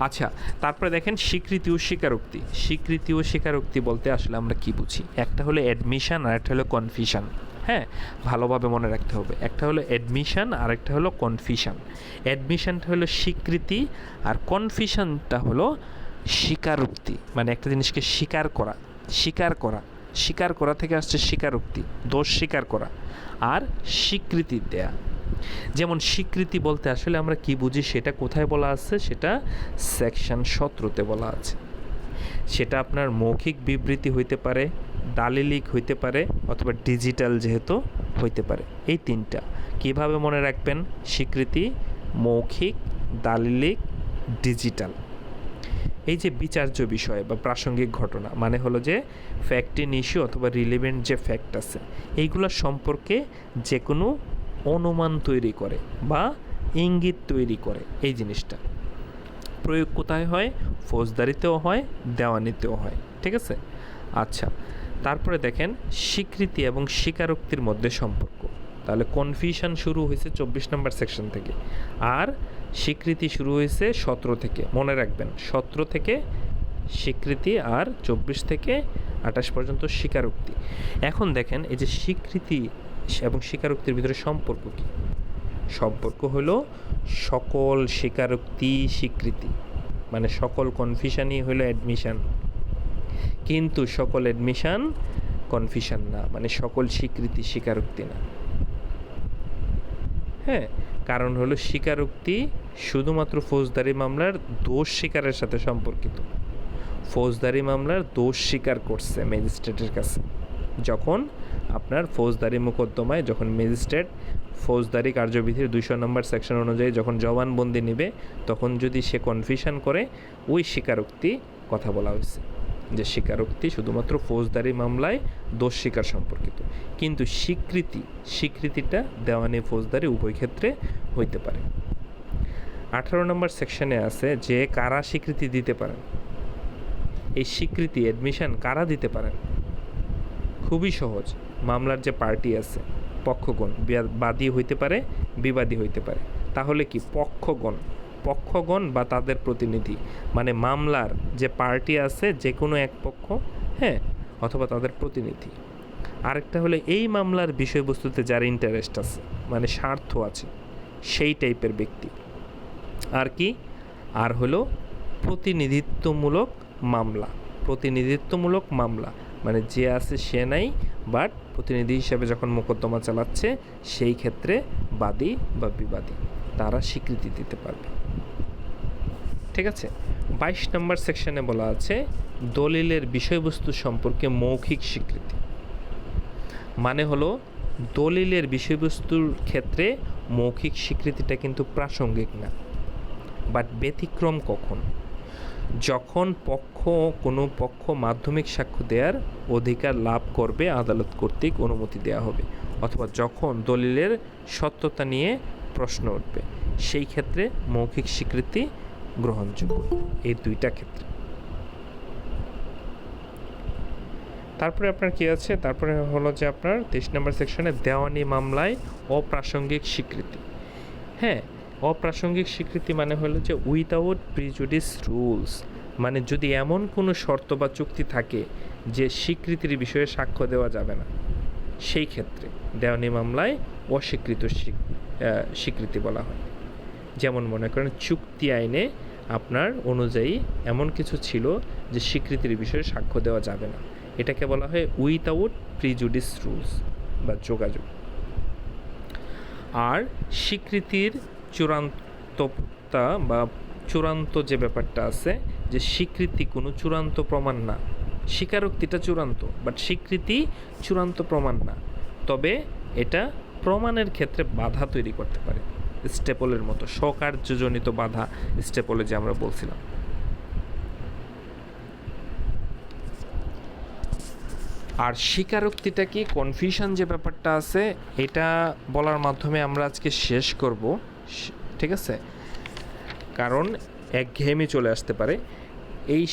আচ্ছা, তারপরে দেখেন স্বীকৃতি ও স্বীকারোক্তি। স্বীকৃতি ও স্বীকারোক্তি বলতে আসলে আমরা কি বুঝি? একটা হলো অ্যাডমিশন আর একটা হলো কনফিশন। হ্যাঁ, ভালোভাবে মনে রাখতে হবে, একটা হলো অ্যাডমিশন আর একটা হলো কনফিশন। অ্যাডমিশনটা হলো স্বীকৃতি আর কনফিশনটা হলো স্বীকারোক্তি, মানে একটা জিনিসকে স্বীকার করা, স্বীকার করা, স্বীকার করা থেকে আসছে স্বীকারোক্তি, দোষ স্বীকার করা আর স্বীকৃতি দেয়া। যেমন স্বীকৃতি বলতে আসলে আমরা কি বুঝি সেটা কোথায় বলা আছে, সেটা সেকশন 17তে বলা আছে। সেটা আপনার মৌখিক বিবৃতি হইতে পারে, দালিলিক হইতে পারে, অথবা ডিজিটাল যেহেতু হইতে পারে। এই 3টা কীভাবে মনে রাখবেন? স্বীকৃতি, মৌখিক, দালিলিক, ডিজিটাল। এই যে বিচার্য বিষয় বা প্রাসঙ্গিক ঘটনা, মানে হলো যে ফ্যাক্ট ইন ইস্যু অথবা রিলেভেন্ট যে ফ্যাক্ট আছে, এইগুলোর সম্পর্কে যে কোনো অনুমান তৈরি করে বা ইঙ্গিত তৈরি করে, এই জিনিসটা প্রয়োগ কোথায় হয়? ফৌজদারিতেও হয়, দেওয়ানিতেও হয়, ঠিক আছে? আচ্ছা, তারপরে দেখেন স্বীকৃতি এবং স্বীকারোক্তির মধ্যে সম্পর্ক। তাহলে কনফিউশন শুরু হয়েছে 24 নম্বর সেকশন থেকে, আর স্বীকৃতি শুরু হয়েছে 17 থেকে। মনে রাখবেন 17 থেকে স্বীকৃতি আর 24 থেকে 28 পর্যন্ত স্বীকারোক্তি। এখন দেখেন এই যে স্বীকৃতি এবং স্বীকারোক্তির ভিতরে সম্পর্ক কী? সম্পর্ক হলো সকল স্বীকারোক্তি স্বীকৃতি, মানে সকল কনফিউশনই হলো অ্যাডমিশন, কিন্তু সকল অ্যাডমিশন কনফিউশন না, মানে সকল স্বীকৃতি স্বীকারোক্তি না। হ্যাঁ, কারণ হলো স্বীকারোক্তি শুধুমাত্র ফৌজদারি মামলার দোষ স্বীকারের সাথে সম্পর্কিত। ফৌজদারি মামলার দোষ স্বীকার করছে ম্যাজিস্ট্রেটের কাছে, যখন আপনার ফৌজদারি মোকদ্দমায় যখন ম্যাজিস্ট্রেট ফৌজদারি কার্যবিধির 200 নম্বর সেকশন অনুযায়ী যখন জবানবন্দি নেবে, তখন যদি সে কনফিউশন করে, ওই স্বীকারোক্তি কথা বলা হয়েছে, যে স্বীকারোক্তি শুধুমাত্র ফৌজদারি মামলায় দোষ স্বীকার সম্পর্কিত, কিন্তু স্বীকৃতিটা দেওয়ানি ফৌজদারি উভয় ক্ষেত্রে হইতে পারে। 18 নম্বর সেকশনে আছে যে কারা স্বীকৃতি দিতে পারেন। এই স্বীকৃতি অ্যাডমিশন কারা দিতে পারেন? খুবই সহজ, মামলার যে পার্টি আছে, পক্ষগণ, বাদী হইতে পারে, বিবাদী হইতে পারে। তাহলে কি পক্ষগণ বা তাদের প্রতিনিধি, মানে মামলার যে পার্টি আছে যে কোনো এক পক্ষ, হ্যাঁ, অথবা তাদের প্রতিনিধি। আরেকটা হলো এই মামলার বিষয়বস্তুতে যার ইন্টারেস্ট আছে, মানে স্বার্থ আছে, সেই টাইপের ব্যক্তি। আর কি? আর হলো প্রতিনিধিত্বমূলক মামলা। প্রতিনিধিত্বমূলক মামলা মানে যে আছে সে নাই, বাট প্রতিনিধি হিসাবে যখন মোকদ্দমা চালাচ্ছে সেই ক্ষেত্রে বাদী বা বিবাদী তারা স্বীকৃতি দিতে পারবে। ঠিক আছে। 22 নম্বর সেকশনে বলা আছে দলিলের বিষয়বস্তু সম্পর্কে মৌখিক স্বীকৃতি। মানে হলো দলিলের বিষয়বস্তুর ক্ষেত্রে মৌখিক স্বীকৃতিটা কিন্তু প্রাসঙ্গিক না, বাট ব্যতিক্রম কখন? যখন কোনো পক্ষ মাধ্যমিক সাক্ষ্য দেওয়ার অধিকার লাভ করবে, আদালত কর্তৃক অনুমতি দেওয়া হবে, অথবা যখন দলিলের সত্যতা নিয়ে প্রশ্ন উঠবে, সেই ক্ষেত্রে মৌখিক স্বীকৃতি গ্রহণযোগ্য। এই দুইটা ক্ষেত্রে। তারপরে আপনার কি আছে? তারপরে হলো যে আপনার 23 নম্বর সেকশনে দেওয়ানি মামলায় অপ্রাসঙ্গিক স্বীকৃতি। হ্যাঁ, অপ্রাসঙ্গিক স্বীকৃতি মানে হলো যে উইথাউট প্রিজুডিস রুলস, মানে যদি এমন কোনো শর্ত বা চুক্তি থাকে যে স্বীকৃতির বিষয়ে সাক্ষ্য দেওয়া যাবে না, সেই ক্ষেত্রে দেওয়ানি মামলায় অস্বীকৃত স্বীকৃতি বলা হয়। যেমন মনে করেন চুক্তি আইনে আপনার অনুযায়ী এমন কিছু ছিল যে স্বীকৃতির বিষয়ে সাক্ষ্য দেওয়া যাবে না, এটাকে বলা হয় উইথাউট প্রিজুডিস রুলস বা যোগাযোগ। আর স্বীকৃতির চূড়ান্ততা বা চূড়ান্ত যে ব্যাপারটা আছে, যে স্বীকৃতি কোনো চূড়ান্ত প্রমাণ না, স্বীকারোক্তিটা চূড়ান্ত, বাট স্বীকৃতি চূড়ান্ত প্রমাণ না, তবে এটা প্রমাণের ক্ষেত্রে বাধা তৈরি করতে পারে, স্টেপলের মতো স্বকার্যজনিত বাধা, স্টেপলে যে আমরা বলছিলাম। আর স্বীকারোক্তিটা কি, কনফিউশন যে ব্যাপারটা আছে এটা বলার মাধ্যমে আমরা আজকে শেষ করব, ঠিক আছে? কারণ একঘেয়েমি চলে আসতে পারে। এই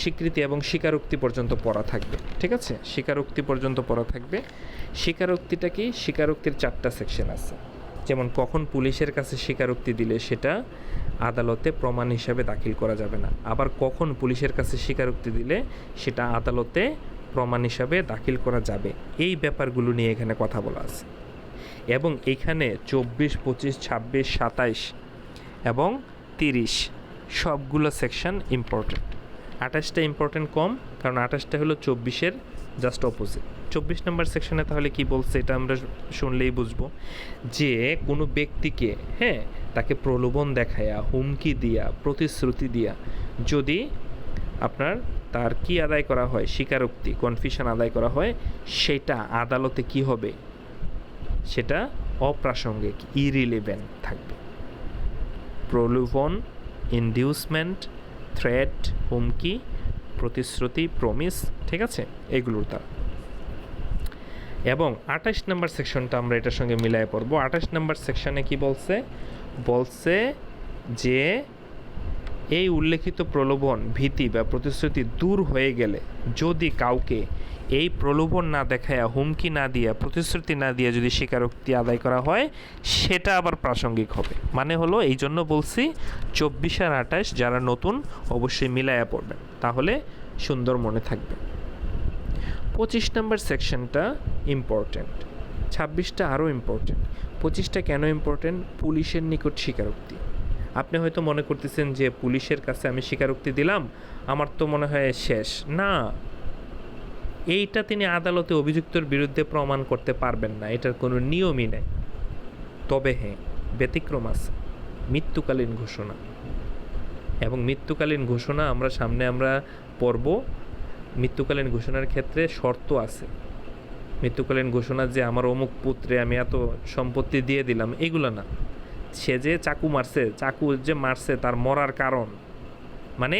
স্বীকৃতি এবং স্বীকারোক্তি পর্যন্ত পড়া থাকবে, ঠিক আছে? স্বীকারোক্তি পর্যন্ত পড়া থাকবে। স্বীকারোক্তিটা কি? স্বীকারোক্তির 4টা সেকশন আছে। যেমন কখন পুলিশের কাছে স্বীকারোক্তি দিলে সেটা আদালতে প্রমাণ হিসাবে দাখিল করা যাবে না, আবার কখন পুলিশের কাছে স্বীকারোক্তি দিলে সেটা আদালতে প্রমাণ হিসাবে দাখিল করা যাবে, এই ব্যাপারগুলো নিয়ে এখানে কথা বলা আছে। এবং এখানে 24, 25, 26, 27 এবং 30 সবগুলো সেকশন ইম্পর্টেন্ট। 28টা ইম্পর্টেন্ট কম, কারণ 28টা হলো 24-এর জাস্ট অপোজিট। 24 নম্বর সেকশনে তাহলে কি বলছে এটা আমরা শুনলেই বুঝবো যে কোনো ব্যক্তিকে, হ্যাঁ, তাকে প্রলোভন দেখায়া, হুমকি দিয়া, প্রতিশ্রুতি দিয়া যদি আপনার তার কি আদায় করা হয়, স্বীকারোক্তি, কনফিউশন আদায় করা হয়, সেটা আদালতে কি হবে? সেটা অপ্রাসঙ্গিক, ইরিলেভেন্ট থাকবে। প্রলোভন, ইনডিউসমেন্ট, থ্রেট, হুমকি, প্রতিশ্রুতি, প্রমিস, ঠিক আছে, এগুলোর দ্বারা। এবং 28 নম্বর সেকশনটা আমরা এটার সঙ্গে মিলাই পড়বো। 28 নম্বর সেকশনে কি বলছে? বলছে যে এই উল্লেখিত প্রলোভন, ভীতি বা প্রতিশ্রুতি দূর হয়ে গেলে যদি কাউকে এই প্রলোভন না দেখায়া, হুমকি না দিয়া, প্রতিশ্রুতি না দিয়া যদি স্বীকারোক্তি আদায় করা হয়, সেটা আবার প্রাসঙ্গিক হবে। মানে হলো এই জন্য বলছি 24 আর 28 যারা নতুন অবশ্যই মিলাইয়া পড়বেন, তাহলে সুন্দর মনে থাকবে। 25 নম্বর সেকশনটা ইম্পর্ট্যান্ট, 26টা আরও ইম্পর্ট্যান্ট। 25টা কেন ইম্পর্ট্যান্ট? পুলিশের নিকট স্বীকারোক্তি। আপনি হয়তো মনে করতেছেন যে পুলিশের কাছে আমি স্বীকারোক্তি দিলাম, আমার তো মনে হয় শেষ। না, এইটা তিনি আদালতে অভিযুক্তর বিরুদ্ধে প্রমাণ করতে পারবেন না, এটার কোনো নিয়মই নেই। তবে হ্যাঁ, ব্যতিক্রম আছে, মৃত্যুকালীন ঘোষণা। এবং মৃত্যুকালীন ঘোষণা আমরা সামনে পড়ব। মৃত্যুকালীন ঘোষণার ক্ষেত্রে শর্ত আছে। মৃত্যুকালীন ঘোষণা যে আমার অমুক পুত্রে আমি এত সম্পত্তি দিয়ে দিলাম, এগুলো না। সে যে চাকু যে মারছে তার মরার কারণ, মানে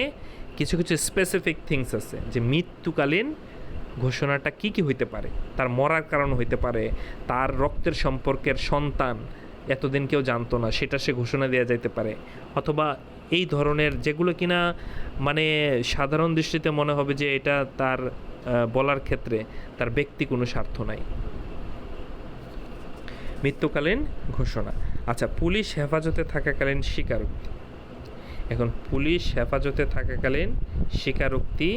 কিছু কিছু স্পেসিফিক থিংস আছে যে মৃত্যুকালীন ঘোষণাটা কি কি হইতে পারে। তার মরার কারণ হইতে পারে, তার রক্তের সম্পর্কের সন্তান এতদিন কেউ জানতো না, সেটা সে ঘোষণা দেওয়া যাইতে পারে। অথবা এই ধরনের যেগুলো কিনা মানে সাধারণ দৃষ্টিতে মনে হবে যে এটা তার বলার ক্ষেত্রে তার ব্যক্তি কোনো স্বার্থ নাই। মৃত্যুকালীন ঘোষণা। আচ্ছা, পুলিশ হেফাজতে থাকাকালীন স্বীকারোক্তি। এখন পুলিশ হেফাজতে থাকাকালীন স্বীকারোক্তি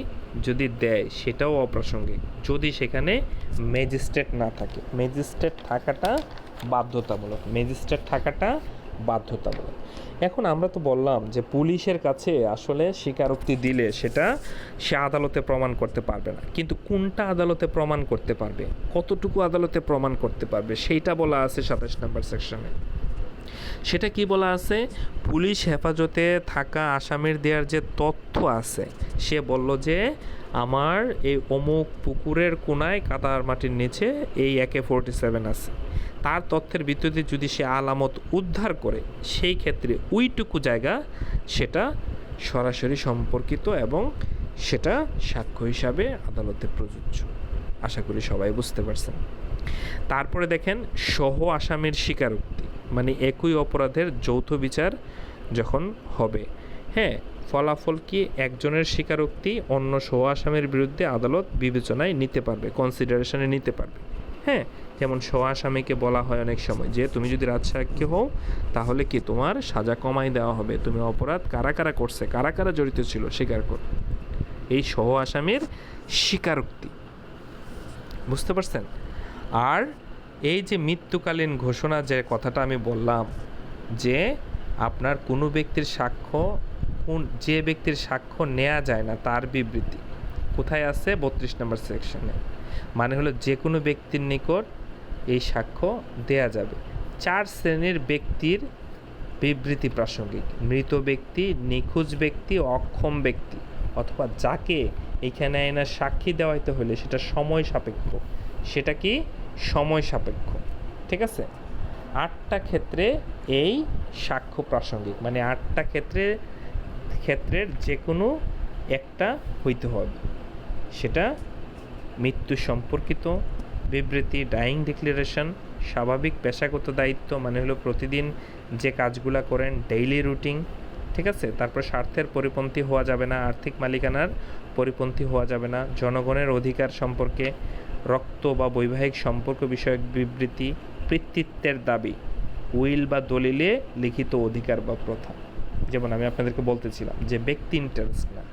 যদি দেয় সেটাও অপ্রাসঙ্গিক যদি সেখানে ম্যাজিস্ট্রেট না থাকে। ম্যাজিস্ট্রেট থাকাটা বাধ্যতামূলক। এখন আমরা তো বললাম যে পুলিশের কাছে আসলে স্বীকারোক্তি দিলে সেটা সে আদালতে প্রমাণ করতে পারবে না, কিন্তু কোনটা আদালতে প্রমাণ করতে পারবে, কতটুকু আদালতে প্রমাণ করতে পারবে সেইটা বলা আছে 27 নম্বর সেকশনে। সেটা কি বলা আছে? পুলিশ হেফাজতে থাকা আসামির দেওয়ার যে তথ্য আছে, সে বলল যে আমার এই অমুক পুকুরের কোনায় কাদার মাটির নিচে এই AK-47 আছে, তার তথ্যের ভিত্তিতে যদি সে আলামত উদ্ধার করে সেই ক্ষেত্রে ওইটুকু জায়গা সেটা সরাসরি সম্পর্কিত এবং সেটা সাক্ষ্য হিসাবে আদালতে প্রযোজ্য। আশা করি সবাই বুঝতে পারছেন। তারপরে দেখেন সহ আসামির স্বীকারোক্তি, মানে একই অপরাধের যৌথ বিচার যখন হবে, হ্যাঁ, ফলাফল কি একজনের স্বীকারোক্তি অন্য সহ আসামির বিরুদ্ধে আদালত বিবেচনায় নিতে পারবে, কনসিডারেশনে নিতে পারবে। হ্যাঁ, যেমন সহ আসামিকে বলা হয় অনেক সময় যে তুমি যদি রাজসাক্ষী হও তাহলে কি তোমার সাজা কমাই দেওয়া হবে, তুমি অপরাধ কারা কারা করছে, কারা কারা জড়িত ছিল স্বীকার কর। এই সহ আসামির স্বীকারোক্তি, বুঝতে পারছেন? আর এই যে মৃত্যুকালীন ঘোষণা যে কথাটা আমি বললাম, যে আপনার কোনো ব্যক্তির সাক্ষ্য, যে ব্যক্তির সাক্ষ্য নেওয়া যায় না তার বিবৃতি কোথায় আছে? 32 নম্বর সেকশনে। মানে হলো যে কোনো ব্যক্তির নিকট এই সাক্ষ্য দেয়া যাবে। 4 শ্রেণীর ব্যক্তির বিবৃতি প্রাসঙ্গিক: মৃত ব্যক্তি, নিখোঁজ ব্যক্তি, অক্ষম ব্যক্তি, অথবা যাকে এখানে আইনার সাক্ষী দেওয়াইতে হলে সেটা সময় সাপেক্ষ। সেটা কি? সময় সাপেক্ষ। ঠিক আছে? 8টা ক্ষেত্রে এই সাক্ষ্য প্রাসঙ্গিক, মানে 8টা ক্ষেত্রের যে কোনো একটা হইতে হবে। সেটা মৃত্যু সম্পর্কিত বিবৃতি, ডাইং ডিক্লারেশন, স্বাভাবিক পেশাগত দায়িত্ব, মানে হলো প্রতিদিন যে কাজগুলো করেন, ডেইলি রুটিন। ঠিক আছে? তারপর স্বার্থের পরিপন্থী হওয়া যাবে না, আর্থিক মালিকানার পরিপন্থী হওয়া যাবে না, জনগণের অধিকার সম্পর্কে, রক্ত বা বৈবাহিক সম্পর্ক বিষয়ক বিবৃতি, পিতৃত্বের দাবি, উইল বা দলিলে লিখিত অধিকার বা প্রথা। যেমন আমি আপনাদেরকে বলতেছিলাম যে ব্যক্তি ইন্টারেস্ট না,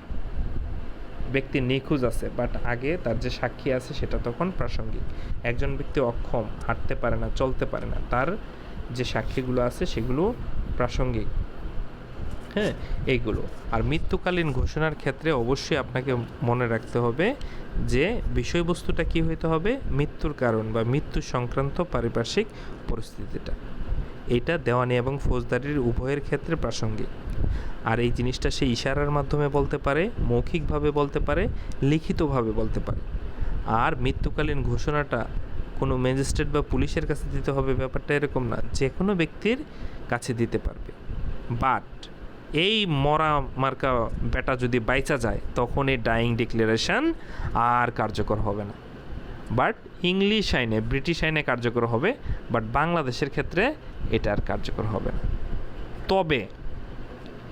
ব্যক্তি নিখোঁজ আছে বাট আগে তার যে সাক্ষী আছে সেটা তখন প্রাসঙ্গিক। একজন ব্যক্তি অক্ষম, হাঁটতে পারে না, চলতে পারে না, তার যে সাক্ষীগুলো আছে সেগুলো প্রাসঙ্গিক। হ্যাঁ, এইগুলো। আর মৃত্যুকালীন ঘোষণার ক্ষেত্রে অবশ্যই আপনাকে মনে রাখতে হবে যে বিষয়বস্তুটা কি হইতে হবে? মৃত্যুর কারণ বা মৃত্যু সংক্রান্ত পারিপার্শ্বিক পরিস্থিতিটা, এটা দেওয়ানি এবং ফৌজদারির উভয়ের ক্ষেত্রে প্রাসঙ্গিক। আর এই জিনিসটা সে ইশারার মাধ্যমে বলতে পারে, মৌখিকভাবে বলতে পারে, লিখিতভাবে বলতে পারে। আর মৃত্যুকালীন ঘোষণাটা কোনো ম্যাজিস্ট্রেট বা পুলিশের কাছে দিতে হবে ব্যাপারটা এরকম না, যে কোনো ব্যক্তির কাছে দিতে পারবে। বাট এই মরা মার্কা বেটা যদি বাইচা যায় তখন এই ডাইং ডিক্লারেশন আর কার্যকর হবে না। বাট ইংলিশ আইনে, ব্রিটিশ আইনে কার্যকর হবে, বাট বাংলাদেশের ক্ষেত্রে এটা আর কার্যকর হবে না। তবে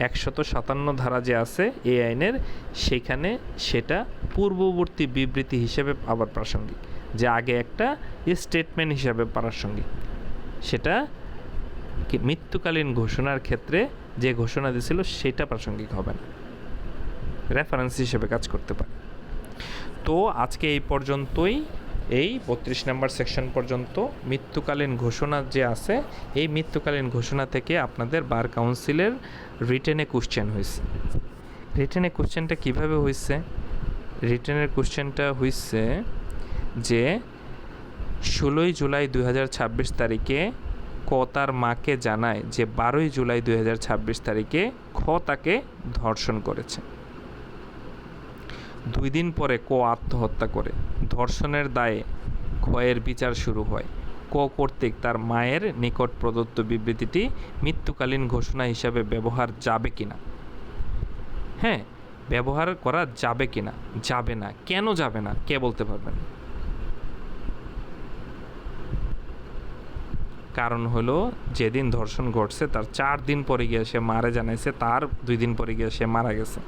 157 ধারা যে আছে এই আইনের, সেখানে সেটা পূর্ববর্তী বিবৃতি হিসেবে আবার প্রাসঙ্গিক, যে আগে একটা স্টেটমেন্ট হিসাবে প্রাসঙ্গিক। সেটা মৃত্যুকালীন ঘোষণার ক্ষেত্রে যে ঘোষণা দিয়েছিল সেটা প্রাসঙ্গিক হবে না, রেফারেন্স হিসেবে কাজ করতে পারে। তো আজকে এই পর্যন্তই, এই 32 নম্বর সেকশন পর্যন্ত মৃত্যুকালীন ঘোষণা যে আছে, এই মৃত্যুকালীন ঘোষণা থেকে আপনাদের বার কাউন্সিলের রিটেনে কোশ্চেন হয়েছে। রিটেনে কোশ্চেনটা কীভাবে হয়েছে? রিটেনের কোশ্চেনটা হয়েছে যে 16 জুলাই 2026 তারিখে ক তার মাকে জানায় যে 12 জুলাই 2026 তারিখে খ তাকে ধর্ষণ করেছে। 2 দিন পরে ক আত্মহত্যা করে। ধর্ষণের দায়ে ক্ষয়ের বিচার শুরু হয়। ক কর্তৃক তার মায়ের নিকট প্রদত্ত বিবৃতিটি মৃত্যুকালীন ঘোষণা হিসাবে ব্যবহার যাবে কিনা? হ্যাঁ, ব্যবহার করা যাবে কিনা? যাবে না। কেন যাবে না? কে বলতে পারবেন? কারণ হলো যেদিন ধর্ষণ ঘটছে তার 4 দিন পরে গিয়ে সে মারে জানাইছে, তার 2 দিন পরে গিয়ে সে মারা গেছে।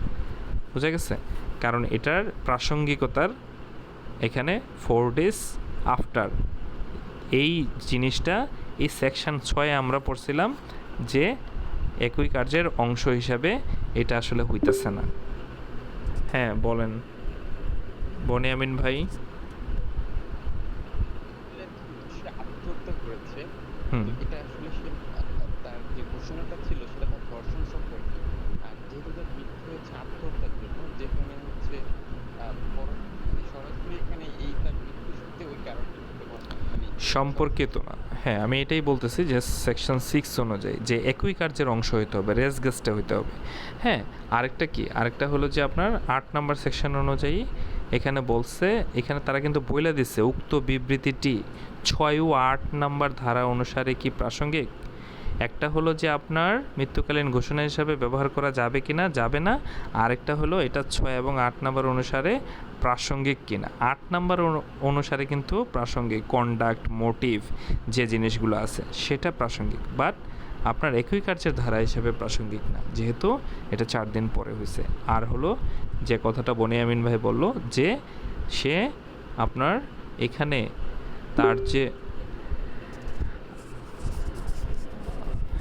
বুঝা গেছে? কারণ এটার প্রাসঙ্গিকতার এখানে 4 days আফটার। এই জিনিসটা এই সেকশন 6 আমরা পড়ছিলাম যে একই কার্যের অংশ হিসাবে এটা আসলে হইতেছে না। হ্যাঁ বলেন বনিয়ামিন ভাই। সে আত্মহত্যা করেছে, হুম। তো এটা আসলে সে তার যে ঘোষণাটা ছিল সেটা তার ধর্ষণ সম্পর্কে। আর যেহেতু তার মৃত্যু হয়েছে আত্মহত্যার জন্য, যেখানে হচ্ছে মানে সরাসরি এখানে এই তার মৃত্যুর সাথে ওই কারণটা মানে সম্পর্কিত না। হ্যাঁ আমি এটাই বলতেছি যে সেকশন 6 অনুযায়ী যে একই কার্যের অংশ হইতে হবে, রেস গেস্টে হইতে হবে। হ্যাঁ আরেকটা কি, আরেকটা হলো যে আপনার 8 নম্বর সেকশন অনুযায়ী এখানে বলছে, এখানে তারা কিন্তু বইলা দিচ্ছে উক্ত বিবৃতিটি 6 ও 8 নম্বর ধারা অনুসারে কি প্রাসঙ্গিক। একটা হলো যে আপনার মৃত্যুকালীন ঘোষণা হিসাবে ব্যবহার করা যাবে কি না, যাবে না। আরেকটা হলো এটা 6 এবং 8 নম্বর অনুসারে প্রাসঙ্গিক কিনা। 8 নম্বর অনুসারে কিন্তু প্রাসঙ্গিক, কন্ডাক্ট, মোটিভ যে জিনিসগুলো আছে সেটা প্রাসঙ্গিক, বাট আপনার একই কার্যের ধারা হিসেবে প্রাসঙ্গিক না, যেহেতু এটা 4 দিন পরে হয়েছে। আর হলো যে কথাটা বনিয়ামিন ভাই বলল যে সে আপনার এখানে তার যে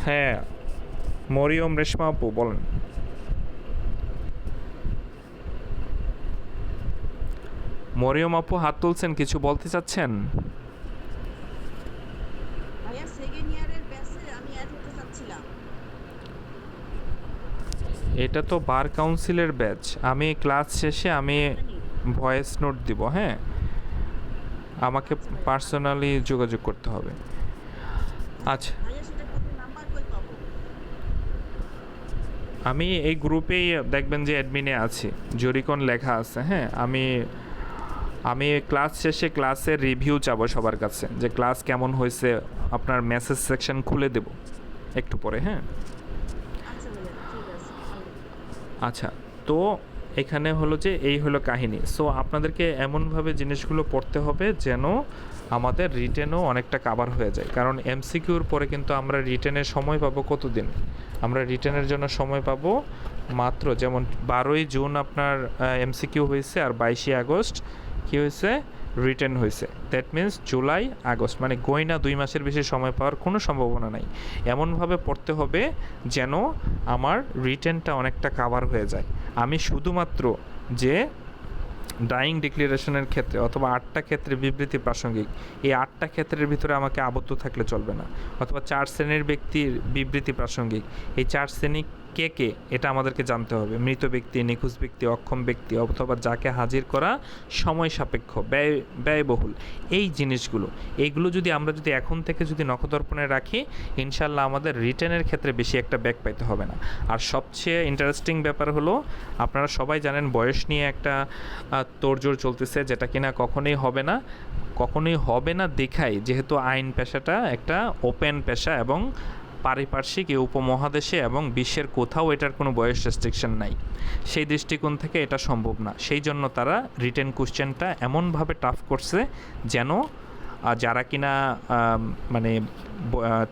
হ্যাঁ মরিয়ম রেশমা আপু বলেন। মরিয়ম আপু হাত তুলছেন, কিছু বলতে চাচ্ছেন? ভাইয়া সেকেন্ড ইয়ারের ব্যাচে আমি অ্যাড হতে চাচ্ছিলাম। এটা তো বার কাউন্সিলের ব্যাচ। আমি ক্লাস শেষে আমি ভয়েস নোট দিব। হ্যাঁ আমাকে পার্সোনালি যোগাযোগ করতে হবে। আচ্ছা ভাইয়া সেটা কোথায় নাম্বার কই পাবো? আমি এই গ্রুপেই দেখবেন যে অ্যাডমিনে আছি, জরিকন লেখা আছে। হ্যাঁ আমি ক্লাস শেষে ক্লাসের রিভিউ চাবো সবার কাছে যে ক্লাস কেমন হয়েছে, আপনার মেসেজ সেকশন খুলে দেব একটু পরে। হ্যাঁ আচ্ছা ভাইয়া ঠিক আছে। আচ্ছা তো এখানে হলো যে এই হলো কাহিনী। সো আপনাদেরকে এমনভাবে জিনিসগুলো পড়তে হবে যেন আমাদের রিটেনও অনেকটা কাভার হয়ে যায়, কারণ এমসিকিউর পরে কিন্তু আমরা রিটেনের সময় পাবো কতদিন, আমরা রিটেনের জন্য সময় পাবো মাত্র, যেমন 12ই জুন আপনার এমসিকিউ হয়েছে আর 22শে আগস্ট কী হয়েছে, রিটেন হয়েছে। দ্যাট মিন্স জুলাই আগস্ট, মানে গইনা 2 মাসের বেশি সময় পাওয়ার কোনো সম্ভাবনা নাই। এমনভাবে পড়তে হবে যেন আমার রিটেনটা অনেকটা কাভার হয়ে যায়। আমি শুধুমাত্র যে ডাইং ডিক্লারেশনের ক্ষেত্রে অথবা 8টা ক্ষেত্রে বিবৃতি প্রাসঙ্গিক, এই 8টা ক্ষেত্রের ভিতরে আমাকে আবদ্ধ থাকলে চলবে না। অথবা 4 শ্রেণীর ব্যক্তির বিবৃতি প্রাসঙ্গিক, এই 4 শ্রেণী কে কে এটা আমাদেরকে জানতে হবে। মৃত ব্যক্তি, নিখোঁজ ব্যক্তি, অক্ষম ব্যক্তি, অথবা যাকে হাজির করা সময় সাপেক্ষ, ব্যয়বহুল, এই জিনিসগুলো, এইগুলো যদি আমরা যদি এখন থেকে যদি নখদর্পণে রাখি, ইনশাল্লাহ আমাদের রিটেনের ক্ষেত্রে বেশি একটা ব্যাক পাইতে হবে না। আর সবচেয়ে ইন্টারেস্টিং ব্যাপার হলো, আপনারা সবাই জানেন বয়স নিয়ে একটা তোড়জোড় চলতেছে, যেটা কিনা কখনোই হবে না দেখাই, যেহেতু আইন পেশাটা একটা ওপেন পেশা এবং পারিপার্শ্বিক এই উপমহাদেশে এবং বিশ্বের কোথাও এটার কোনো বয়স রেস্ট্রিকশন নাই, সেই দৃষ্টিকোণ থেকে এটা সম্ভব না। সেই জন্য তারা রিটেন কোশ্চেনটা এমনভাবে টাফ করছে যেন যারা কিনা মানে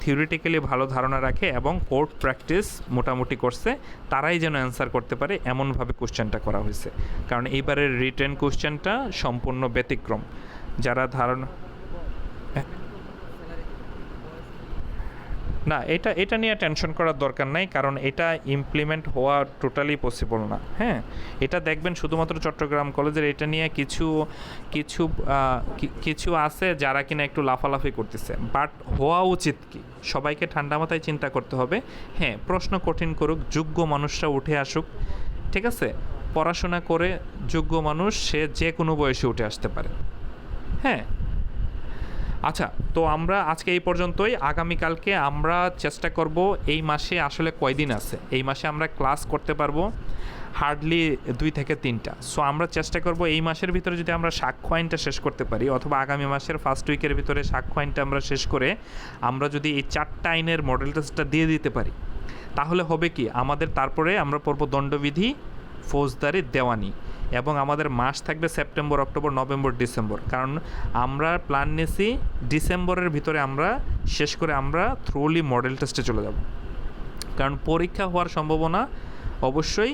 থিওরিটিক্যালি ভালো ধারণা রাখে এবং কোর্ট প্র্যাকটিস মোটামুটি করছে, তারাই যেন অ্যান্সার করতে পারে এমনভাবে কোশ্চেনটা করা হয়েছে। কারণ এইবারের রিটেন কোশ্চেনটা সম্পূর্ণ ব্যতিক্রম। যারা ধারণা না, এটা নিয়ে টেনশন করার দরকার নাই, কারণ এটা ইমপ্লিমেন্ট হওয়া টোটালি পসিবল না। হ্যাঁ এটা দেখবেন শুধুমাত্র চট্টগ্রাম কলেজের এটা নিয়ে কিছু আছে যারা কিনা একটু লাফালাফি করতেছে, বাট হওয়া উচিত কি, সবাইকে ঠান্ডা মাথায় চিন্তা করতে হবে। হ্যাঁ প্রশ্ন কঠিন করুক, যোগ্য মানুষরা উঠে আসুক, ঠিক আছে, পড়াশোনা করে যোগ্য মানুষ সে যে কোনো বয়সে উঠে আসতে পারে। হ্যাঁ আচ্ছা তো আমরা আজকে এই পর্যন্তই। আগামীকালকে আমরা চেষ্টা করব, এই মাসে আসলে কয়দিন আছে, এই মাসে আমরা ক্লাস করতে পারবো হার্ডলি 2 থেকে 3টা। সো আমরা চেষ্টা করব এই মাসের ভিতরে যদি আমরা সাক্ষ্য আইনটা শেষ করতে পারি, অথবা আগামী মাসের ফার্স্ট উইকের ভিতরে সাক্ষ্য আইনটা আমরা শেষ করে আমরা যদি এই 4টা আইনের মডেল টেস্টটা দিয়ে দিতে পারি, তাহলে হবে কি, আমাদের তারপরে আমরা পড়ব দণ্ডবিধি, ফৌজদারি, দেওয়ানি, এবং আমাদের মাস থাকবে সেপ্টেম্বর, অক্টোবর, নভেম্বর, ডিসেম্বর। কারণ আমরা প্ল্যান নিয়েছি ডিসেম্বরের ভিতরে আমরা শেষ করে আমরা থ্রুলি মডেল টেস্টে চলে যাব, কারণ পরীক্ষা হওয়ার সম্ভাবনা অবশ্যই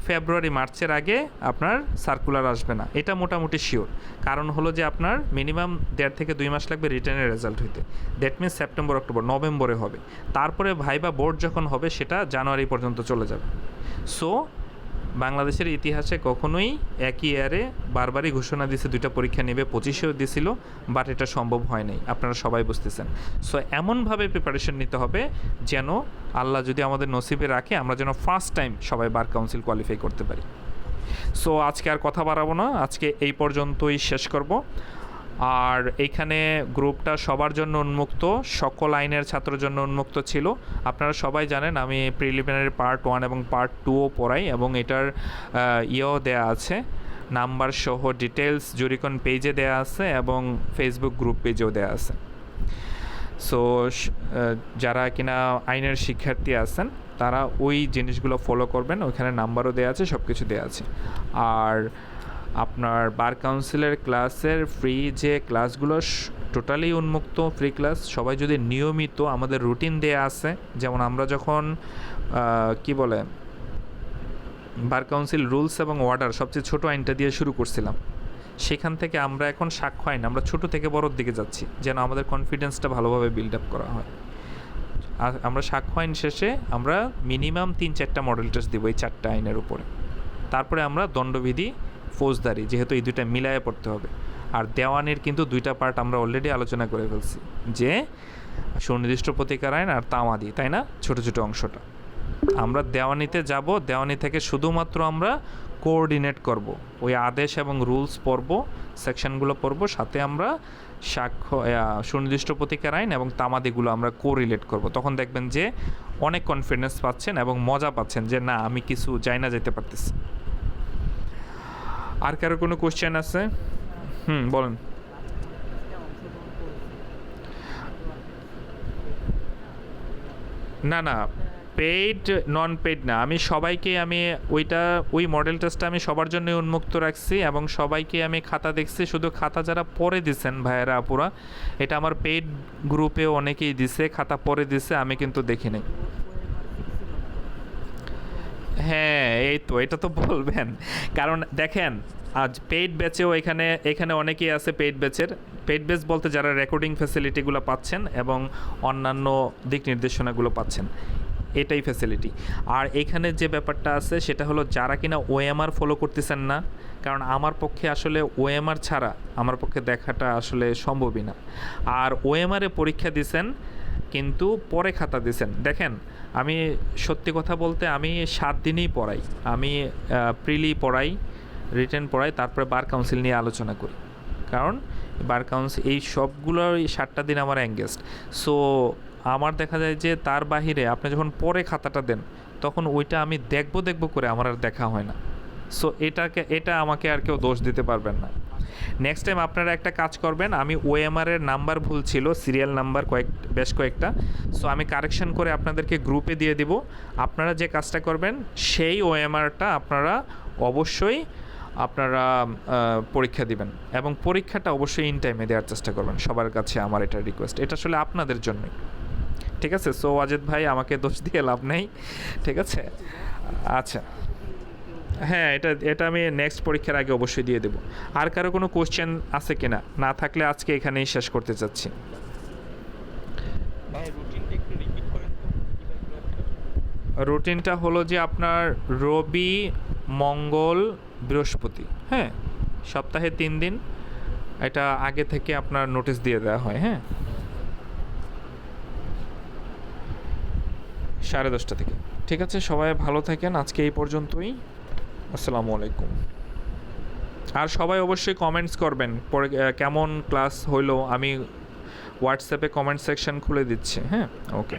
ফেব্রুয়ারি মার্চের আগে আপনার সার্কুলার আসবে না, এটা মোটামুটি শিওর। কারণ হলো যে আপনার মিনিমাম 1.5 থেকে 2 মাস লাগবে রিটার্নের রেজাল্ট হইতে। দ্যাট মিনস সেপ্টেম্বর, অক্টোবর, নভেম্বরে হবে। তারপরে ভাইবা বোর্ড যখন হবে সেটা জানুয়ারি পর্যন্ত চলে যাবে। সো বাংলাদেশের ইতিহাসে কখনোই একই ইয়ারে বারবারই ঘোষণা দিয়েছে 2টা পরীক্ষা নেবে, 25-এও দিছিল, বাট এটা সম্ভব হয় নাই, আপনারা সবাই বুঝতেছেন। সো এমনভাবে প্রিপারেশন নিতে হবে যেন আল্লাহ যদি আমাদের নসিবে রাখে আমরা যেন ফার্স্ট টাইম সবাই বার কাউন্সিল কোয়ালিফাই করতে পারি। সো আজকে আর কথা বাড়াবো না, আজকে এই পর্যন্তই শেষ করব। আর এইখানে গ্রুপটা সবার জন্য উন্মুক্ত, সকল আইনের ছাত্রের জন্য উন্মুক্ত ছিল। আপনারা সবাই জানেন আমি প্রিলিমিনারি পার্ট 1 এবং পার্ট 2ও পড়াই, এবং এটার ইয়েও দেয়া আছে, নাম্বার সহ ডিটেলস জুরিকন পেজে দেয়া আছে এবং ফেসবুক গ্রুপ পেজেও দেয়া আছে। সো যারা কিনা আইনের শিক্ষার্থী আছেন তারা ওই জিনিসগুলো ফলো করবেন, ওইখানে নাম্বারও দেওয়া আছে, সব কিছু দেওয়া আছে। আর আপনার বার কাউন্সিলের ক্লাসের ফ্রি যে ক্লাসগুলো টোটালি উন্মুক্ত, ফ্রি ক্লাস, সবাই যদি নিয়মিত, আমাদের রুটিন দেয়া আছে, যেমন আমরা যখন কি বলে বার কাউন্সিল রুলস এবং অর্ডার সবচেয়ে ছোট আইনটা দিয়ে শুরু করছিলাম, সেখান থেকে আমরা এখন সাক্ষ্য আইন, আমরা ছোট থেকে বড়োর দিকে যাচ্ছি যেন আমাদের কনফিডেন্সটা ভালোভাবে বিল্ড আপ করা হয়। আর আমরা সাক্ষ্য আইন শেষে আমরা মিনিমাম 3-4টা মডেল টেস্ট দেবো এই 4টা আইনের উপরে। তারপরে আমরা দণ্ডবিধি, ফৌজদারি, যেহেতু এই 2টা মিলায়ে পড়তে হবে। আর দেওয়ানির কিন্তু 2টা পার্ট আমরা অলরেডি আলোচনা করে ফেলছি, যে সুনির্দিষ্ট প্রতিকার আইন আর তামাদি, তাই না, ছোট ছোট অংশটা। আমরা দেওয়ানিতে যাব, দেওয়ানি থেকে শুধুমাত্র আমরা কোঅর্ডিনেট করব, ওই আদেশ এবং রুলস পড়ব, সেকশনগুলো পড়ব, সাথে আমরা সাক্ষ্য, সুনির্দিষ্ট প্রতিকার আইন এবং তামাদিগুলো আমরা কোরিলেট করব। তখন দেখবেন যে অনেক কনফিডেন্স পাচ্ছেন এবং মজা পাচ্ছেন যে না, আমি কিছু যাই না যেতে পারতেছি। আর কারো কোনো কোশ্চেন আছে? বলেন। না না, পেইড নন পেইড না, আমি সবাইকে ওই মডেল টেস্টটা আমি সবার জন্য উন্মুক্ত রাখছি এবং সবাইকে আমি খাতা দেখছি। শুধু খাতা যারা পরে দিছেন ভাইয়েরা আপুরা, এটা আমার পেইড গ্রুপে অনেকেই দিছে, খাতা পরে দিছে, আমি কিন্তু দেখি নাই। হ্যাঁ, এই তো, এটা তো বলবেন, কারণ দেখেন আজ পেইড ব্যাচেও এখানে অনেকেই আছে পেইড ব্যাচ বলতে যারা রেকর্ডিং ফ্যাসিলিটিগুলো পাচ্ছেন এবং অন্যান্য দিক নির্দেশনাগুলো পাচ্ছেন, এটাই ফ্যাসিলিটি। আর এখানে যে ব্যাপারটা আছে সেটা হলো যারা কিনা ওএমআর ফলো করতেছেন না, কারণ আমার পক্ষে আসলে ওএমআর ছাড়া আমার পক্ষে দেখাটা আসলে সম্ভবই না। আর ওএমআরে পরীক্ষা দিছেন কিন্তু পরে খাতা দিছেন, দেখেন আমি সত্যি কথা বলতে আমি 7 দিনই পড়াই, আমি প্রিলি পড়াই, রিটেন পড়াই, তারপরে বার কাউন্সিল নিয়ে আলোচনা করি, কারণ বার কাউন্সিল এই সবগুলোর 7টা দিন আমার এঙ্গেজড। সো আমার দেখা যায় যে তার বাহিরে আপনি যখন পরে খাতাটা দেন তখন ওইটা আমি দেখব করে আমার আর দেখা হয় না। সো এটা আমাকে আর কেউ দোষ দিতে পারবেন না। নেক্সট টাইম আপনারা একটা কাজ করবেন, আমি ওএমআরের নাম্বার ভুল ছিল, সিরিয়াল নাম্বার বেশ কয়েকটা, সো আমি কারেকশন করে আপনাদেরকে গ্রুপে দিয়ে দিব। আপনারা যে কাজটা করবেন সেই ওএমআরটা আপনারা অবশ্যই পরীক্ষা দিবেন এবং পরীক্ষাটা অবশ্যই ইন টাইমে দেওয়ার চেষ্টা করবেন। সবার কাছে আমার এটা রিকোয়েস্ট, এটা আসলে আপনাদের জন্যই, ঠিক আছে? সো ওয়াজেদ ভাই, আমাকে দোষ দিয়ে লাভ নেই, ঠিক আছে? আচ্ছা, হ্যাঁ, এটা আমি নেক্সট পরীক্ষার আগে অবশ্যই দিয়ে দেবো। আর কারো কোনো কোশ্চেন আছে কিনা? না থাকলে আজকে এখানেই শেষ করতে চাচ্ছি। রুটিনটা হলো যে আপনার রবি, মঙ্গল, বৃহস্পতি, হ্যাঁ, সপ্তাহে 3 দিন, এটা আগে থেকে আপনার নোটিশ দিয়ে দেওয়া হয়। হ্যাঁ, 10:30 থেকে। ঠিক আছে, সবাই ভালো থাকেন, আজকে এই পর্যন্তই। আসসালামু আলাইকুম। আর সবাই অবশ্যই কমেন্টস করবেন পরে কেমন ক্লাস হইলো, আমি হোয়াটসঅ্যাপে কমেন্ট সেকশন খুলে দিচ্ছি। হ্যাঁ, ওকে।